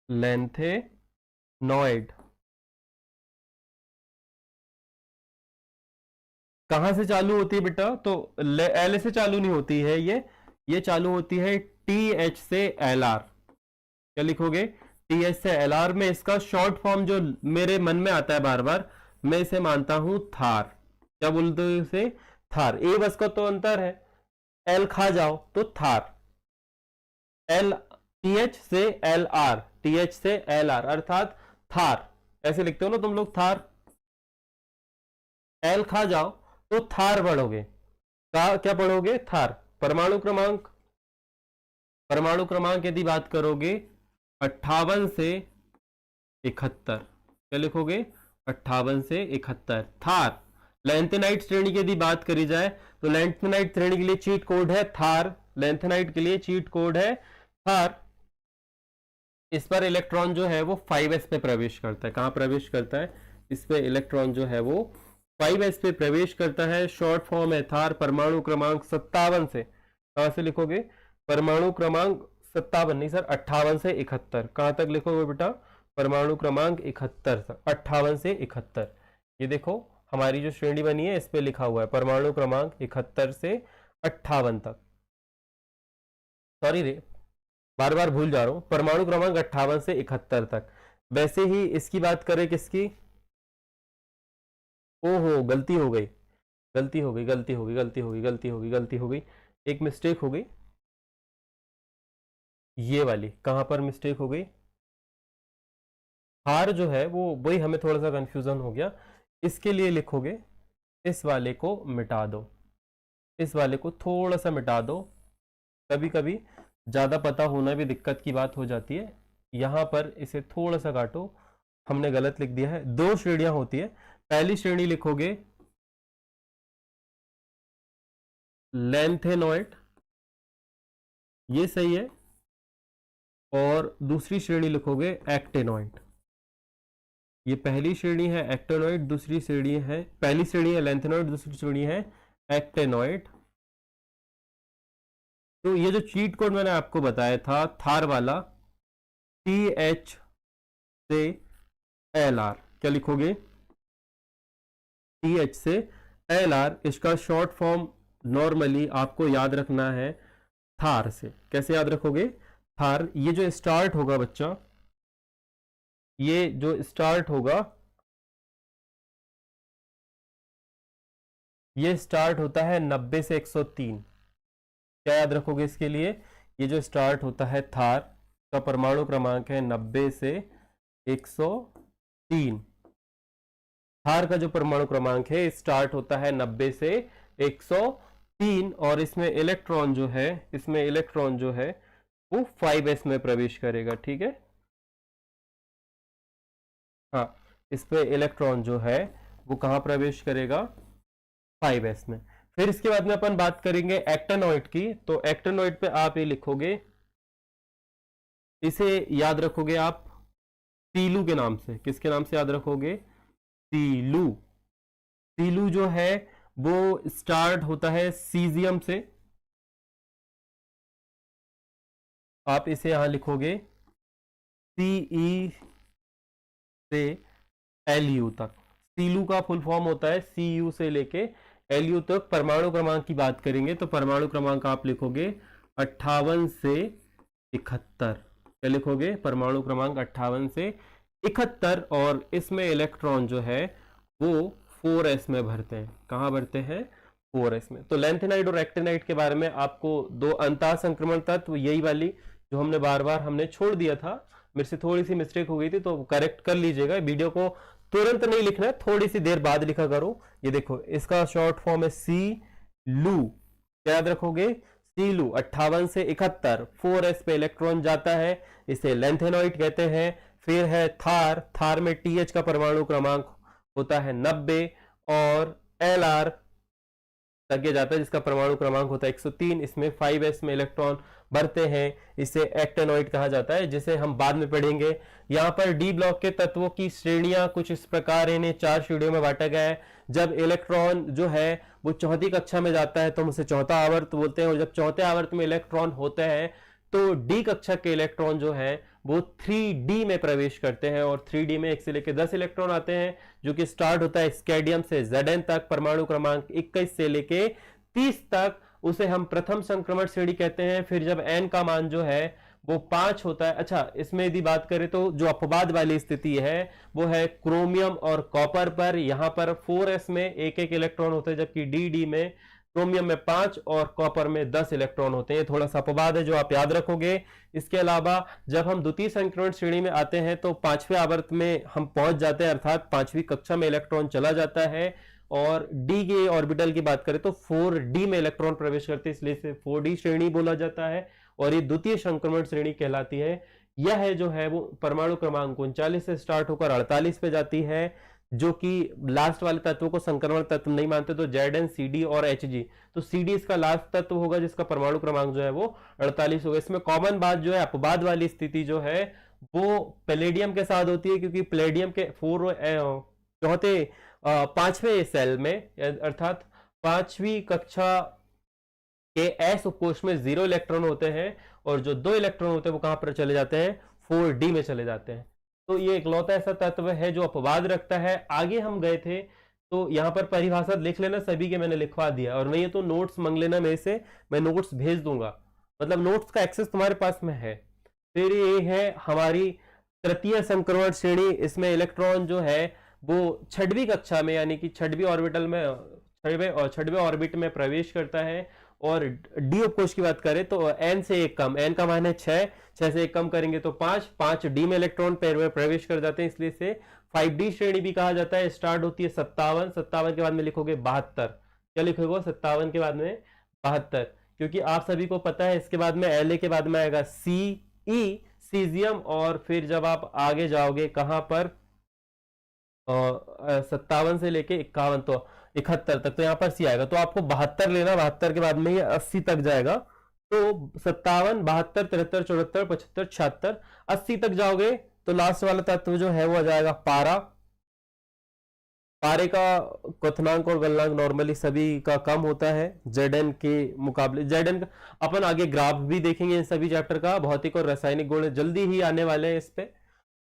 लैंथेनॉइड। कहां से चालू होती है बेटा, तो एल से चालू नहीं होती है, ये चालू होती है टी एच से एल आर। क्या लिखोगे, टी एच से एल आर में इसका शॉर्ट फॉर्म जो मेरे मन में आता है बार बार, मैं इसे मानता हूं थार। क्या बोलते हो इसे, थार। ए बस का तो अंतर है, एल खा जाओ तो थार, एल टी एच से एल आर, टी एच से एल आर अर्थात थार। ऐसे लिखते हो ना तुम लोग, थार। एल खा जाओ तो थार पढ़ोगे, क्या पढ़ोगे, थार। परमाणु क्रमांक, परमाणु क्रमांक यदि बात करोगे 58 से 71, क्या लिखोगे, 58 से 71, थार। लैंथेनाइट श्रेणी की यदि बात करी जाए तो लैंथेनाइट श्रेणी के लिए चीट कोड है थार, लैंथेनाइट के लिए चीट कोड है थार। इस पर इलेक्ट्रॉन जो है वो 5s पे प्रवेश करता है। कहां प्रवेश करता है, इस पे इलेक्ट्रॉन जो है वो 5s पे प्रवेश करता है। शॉर्ट फॉर्म है थार। परमाणु क्रमांक 57 से, कहां से लिखोगे, परमाणु क्रमांक 57 नहीं सर, 58 से 71। कहां तक लिखोगे बेटा, परमाणु क्रमांक 71, 58 से 71। ये देखो हमारी जो श्रेणी बनी है इस पे लिखा हुआ है परमाणु क्रमांक 71 से 58 तक। सॉरी रे, बार बार भूल जा रहा हूं, परमाणु क्रमांक 58 से 71 तक। वैसे ही इसकी बात करें किसकी, ओहो गलती हो गई, गलती हो गई, गलती हो गई, गलती हो गई, गलती हो गई, गलती हो गई, एक मिस्टेक हो गई। ये वाली कहां पर मिस्टेक हो गई, हार जो है वो, वही हमें थोड़ा सा कंफ्यूजन हो गया। इसके लिए लिखोगे, इस वाले को मिटा दो, इस वाले को थोड़ा सा मिटा दो। कभी कभी ज्यादा पता होना भी दिक्कत की बात हो जाती है। यहां पर इसे थोड़ा सा काटो, हमने गलत लिख दिया है। दो श्रेणियां होती है, पहली श्रेणी लिखोगे लैंथेनॉइड, ये सही है, और दूसरी श्रेणी लिखोगे एक्टेनॉइड। ये पहली श्रेणी है एक्टेनॉइड, दूसरी श्रेणी है, पहली श्रेणी है लैंथेनॉइड, दूसरी श्रेणी है एक्टेनॉइड। तो ये जो चीट कोड मैंने आपको बताया था थार वाला, टी एच से एल आर, क्या लिखोगे, टी एच से एल आर, इसका शॉर्ट फॉर्म नॉर्मली आपको याद रखना है थार से। कैसे याद रखोगे, थार। ये जो स्टार्ट होगा बच्चा, ये जो स्टार्ट होगा, ये स्टार्ट होता है 90 से 103। क्या याद रखोगे इसके लिए, ये जो स्टार्ट होता है थार का परमाणु क्रमांक है 90 से 103। थार का जो परमाणु क्रमांक है स्टार्ट होता है 90 से 103, और इसमें इलेक्ट्रॉन जो है, इसमें इलेक्ट्रॉन जो है वो 5s में प्रवेश करेगा, ठीक है। हाँ, इस पे इलेक्ट्रॉन जो है वो कहां प्रवेश करेगा, 5s में। फिर इसके बाद में अपन बात करेंगे एक्टेनॉइड की। तो एक्टेनॉइड पे आप ये लिखोगे, इसे याद रखोगे आप सीलू के नाम से। किसके नाम से याद रखोगे? सीलू। सीलू जो है वो स्टार्ट होता है सीजियम से। आप इसे यहां लिखोगे सीई से एलयू तक। सीलू का फुल फॉर्म होता है सीयू से लेके एलयू तक। परमाणु क्रमांक की बात करेंगे तो परमाणु क्रमांक आप लिखोगे 58 से 71। क्या लिखोगे? परमाणु क्रमांक 58 से 71। और इसमें इलेक्ट्रॉन जो है वो 4s में भरते हैं। कहां भरते हैं? 4s में। तो लैंथेनाइड और एक्टिनाइड के बारे में आपको दो अंतः संक्रमण तत्व, यही वाली जो हमने बार बार हमने छोड़ दिया था, मेरे से थोड़ी सी मिस्टेक हो गई थी तो करेक्ट कर लीजिएगा। वीडियो को तुरंत नहीं लिखना है, थोड़ी सी देर बाद लिखा करो। ये देखो, इसका शॉर्ट फॉर्म है सी लू। क्या याद रखोगे? सी लू। 58 से 71, 4s पे इलेक्ट्रॉन जाता है, इसे लैंथेनॉइड कहते हैं। फिर है थार। थार में TH का परमाणु क्रमांक होता है 90 और LR तक जाता है जिसका परमाणु क्रमांक होता है 103। इसमें 5s में इलेक्ट्रॉन भरते हैं, इसे एक्टेनॉइड कहा जाता है, जिसे हम बाद में पढ़ेंगे। यहाँ पर डी ब्लॉक के तत्वों की श्रेणियां कुछ इस प्रकार, इन्हें 4 श्रेणियों में बांटा गया है। जब इलेक्ट्रॉन जो है वो चौथी कक्षा में जाता है तो हम उसे चौथा आवर्त बोलते हैं, और जब चौथे आवर्त में इलेक्ट्रॉन होते हैं तो डी कक्षा के इलेक्ट्रॉन जो है वो 3D में प्रवेश करते हैं, और 3D में 1 से लेकर 10 इलेक्ट्रॉन आते हैं, जो कि स्टार्ट होता है स्कैडियम से Zn तक। परमाणु क्रमांक 21 से लेके 30 तक, उसे हम प्रथम संक्रमण श्रेणी कहते हैं। फिर जब n का मान जो है वो 5 होता है। अच्छा, इसमें यदि बात करें तो जो अपवाद वाली स्थिति है वो है क्रोमियम और कॉपर पर। यहां पर 4s में एक एक इलेक्ट्रॉन होते हैं, जबकि डी में क्रोमियम में 5 और कॉपर में 10 इलेक्ट्रॉन होते हैं। थोड़ा सा अपवाद है जो आप याद रखोगे। इसके अलावा जब हम द्वितीय संक्रमण श्रेणी में आते हैं तो 5वें आवर्त में हम पहुंच जाते हैं, अर्थात 5वीं कक्षा में इलेक्ट्रॉन चला जाता है। और डी के ऑर्बिटल की बात करें तो 4D में इलेक्ट्रॉन प्रवेश करते हैं, इसलिए इसे 4D श्रेणी बोला जाता है, और ये द्वितीय संक्रमण श्रेणी कहलाती है। यह जो है वो परमाणु क्रमांक 39 से स्टार्ट होकर 48 पे जाती है, जो कि लास्ट वाले तत्वों को संक्रमण तत्व नहीं मानते, तो Zn, CD और Hg। तो CD इसका लास्ट तत्व होगा जिसका परमाणु क्रमांक जो है वो 48 होगा। इसमें कॉमन बात जो है, अपवाद वाली स्थिति जो है वो पैलेडियम के साथ होती है, क्योंकि पैलेडियम के चौथे 5वें सेल में, अर्थात 5वीं कक्षा के S उपकोष में 0 इलेक्ट्रॉन होते हैं, और जो 2 इलेक्ट्रॉन होते हैं वो कहां पर चले जाते हैं? 4D में चले जाते हैं। तो ये इकलौता ऐसा तत्व है जो अपवाद रखता है। आगे हम गए थे तो यहाँ पर परिभाषा लिख लेना, सभी के मैंने लिखवा दिया, और नहीं है तो नोट्स मांग लेना मेरे से, मैं नोट्स भेज दूंगा, मतलब नोट्स का एक्सेस तुम्हारे पास में है। फिर ये है हमारी तृतीय संक्रमण श्रेणी। इसमें इलेक्ट्रॉन जो है वो 6वीं कक्षा में, यानी कि 6वीं ऑर्बिटल में, 6वें ऑर्बिट में प्रवेश करता है। और डी उपकोष की बात करें तो n से एक कम, n का मान है 6 से एक कम करेंगे तो 5 डी में इलेक्ट्रॉन प्रवेश कर जाते हैं, इसलिए इसे 5D श्रेणी भी कहा जाता है। स्टार्ट होती है 57 के बाद में लिखोगे 72। क्या लिखोगे? 57 के बाद में 72, क्योंकि आप सभी को पता है इसके बाद में La के बाद में आएगा Ce, सीजियम, और फिर जब आप आगे जाओगे कहां पर 57 से लेके 51 तो 71 तक, तो यहां पर सी आएगा, तो आपको 72 लेना, 72 के बाद में ये 80 तक जाएगा। तो 57, 72, 73, 74, 75, 76, 80 तक जाओगे तो लास्ट वाला तत्व जो है वो आ जाएगा पारा। पारे का क्वथनांक और गलनांक नॉर्मली सभी का कम होता है Zn के मुकाबले। Zn का अपन आगे ग्राफ भी देखेंगे इन सभी चैप्टर का, भौतिक और रासायनिक गुण जल्दी ही आने वाले हैं इस पे।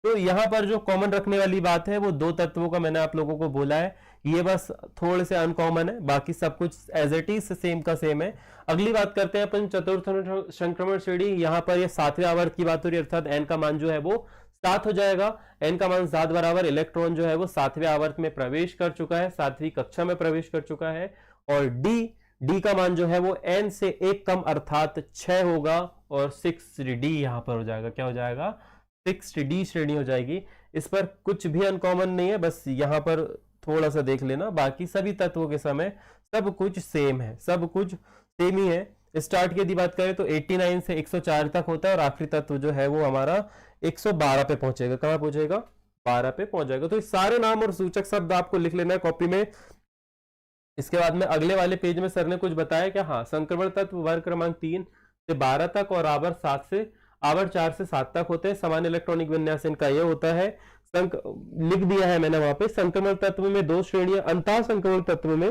तो यहाँ पर जो कॉमन रखने वाली बात है वो 2 तत्वों का मैंने आप लोगों को बोला है, ये बस थोड़े से अनकॉमन है, बाकी सब कुछ एज इट इज सेम का सेम है। अगली बात करते हैं अपन चतुर्थ संक्रमण श्रेणी। यहाँ पर ये 7वें आवर्त की बात हो रही है, अर्थात n का मान जो है वो 7 हो जाएगा। n का मान 7 बराबर इलेक्ट्रॉन जो है वो 7वें आवर्त में प्रवेश कर चुका है, 7वीं कक्षा में प्रवेश कर चुका है। और डी का मान जो है वो n से एक कम अर्थात 6 होगा, और 6D यहाँ पर हो जाएगा। क्या हो जाएगा? 6D श्रेणी हो जाएगी। इस पर कुछ भी अनकॉमन नहीं है, बस यहाँ पर थोड़ा सा देख लेना, बाकी सभी तत्वों के समय सब कुछ सेम है, सब कुछ सेम ही है। स्टार्ट की यदि बात करें तो 89 से 104 तक होता है, और आखिरी तत्व जो है वो हमारा 112 पे पहुंचेगा। कहां पहुंचेगा? 12 पे पहुंच जाएगा। तो सारे नाम और सूचक शब्द आपको लिख लेना है कॉपी में। इसके बाद में अगले वाले पेज में सर ने कुछ बताया क्या? हाँ, संक्रमण तत्व वर्ग क्रमांक 3 से 12 तक और आवर्त 7 से आवर्त 4 से 7 तक होते हैं। सामान्य इलेक्ट्रॉनिक विन्यास इनका ये होता है, लिख दिया है मैंने वहां पे, संक्रमण तत्व में 2 श्रेणियां, अंतः संक्रमण तत्व में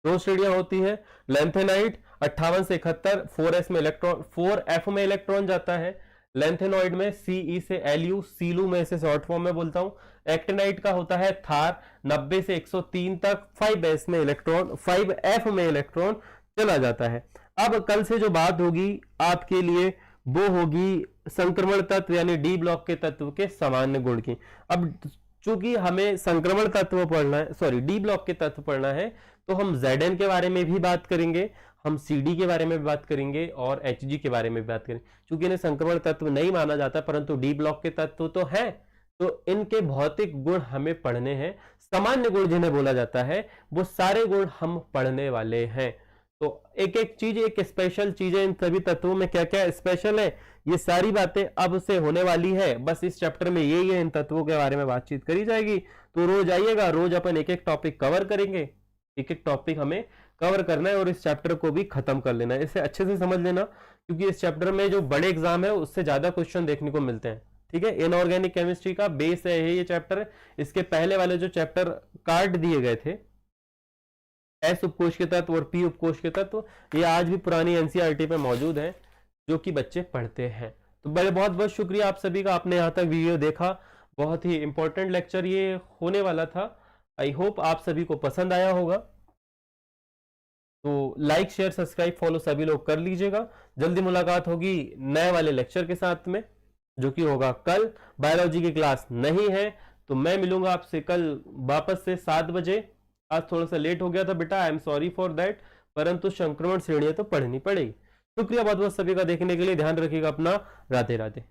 2 श्रेणियां होती है। लेंथेनाइड 58 से 71, 4s में इलेक्ट्रॉन, 4f में इलेक्ट्रॉन जाता है। लेंथेनॉइड में CE से LU, सीलू में इसे शॉर्ट फॉर्म में बोलता हूं। एक्टिनाइड का होता है थार 90 से 103 तक, 5s में इलेक्ट्रॉन, 5f में इलेक्ट्रॉन चला जाता है। अब कल से जो बात होगी आपके लिए वो होगी संक्रमण तत्व यानी डी ब्लॉक के तत्व के सामान्य गुण की। अब चूंकि हमें संक्रमण तत्व पढ़ना है, सॉरी डी ब्लॉक के तत्व पढ़ना है, तो हम Zn के बारे में भी बात करेंगे, हम CD के बारे में भी बात करेंगे और Hg के बारे में भी बात करेंगे। चूंकि इन्हें संक्रमण तत्व नहीं माना जाता परंतु डी ब्लॉक के तत्व तो हैं, तो इनके भौतिक गुण हमें पढ़ने हैं। सामान्य गुण जिन्हें बोला जाता है वो सारे गुण हम पढ़ने वाले हैं। तो एक एक चीज, एक स्पेशल चीजें इन सभी तत्वों में क्या क्या स्पेशल है, ये सारी बातें अब से होने वाली है। बस इस चैप्टर में यही है, इन तत्वों के बारे में बातचीत करी जाएगी। तो रोज आइएगा, रोज अपन एक एक टॉपिक कवर करेंगे, एक एक टॉपिक हमें कवर करना है और इस चैप्टर को भी खत्म कर लेना है। इसे अच्छे से समझ लेना, क्योंकि इस चैप्टर में जो बड़े एग्जाम है उससे ज्यादा क्वेश्चन देखने को मिलते हैं। ठीक है, इनऑर्गेनिक केमिस्ट्री का बेस है ये चैप्टर। इसके पहले वाले जो चैप्टर कार्ड दिए गए थे, एस उपकोष के तत्व और पी उपकोष के तत्व, ये आज भी पुरानी एनसीईआरटी पे मौजूद है जो कि बच्चे पढ़ते हैं। तो बड़े बहुत बहुत शुक्रिया आप सभी का, आपने यहाँ तक वीडियो देखा। बहुत ही इंपॉर्टेंट लेक्चर ये होने वाला था। आई होप आप सभी को पसंद आया होगा। तो लाइक शेयर सब्सक्राइब फॉलो सभी लोग कर लीजिएगा। जल्दी मुलाकात होगी नए वाले लेक्चर के साथ में, जो कि होगा कल। बायोलॉजी की क्लास नहीं है तो मैं मिलूंगा आपसे कल वापस से 7 बजे। आज थोड़ा सा लेट हो गया था बेटा, I am sorry for that, परंतु संक्रमण श्रेणियां तो पढ़नी पड़ेगी। शुक्रिया बहुत बहुत सभी का देखने के लिए। ध्यान रखिएगा अपना। राधे राधे।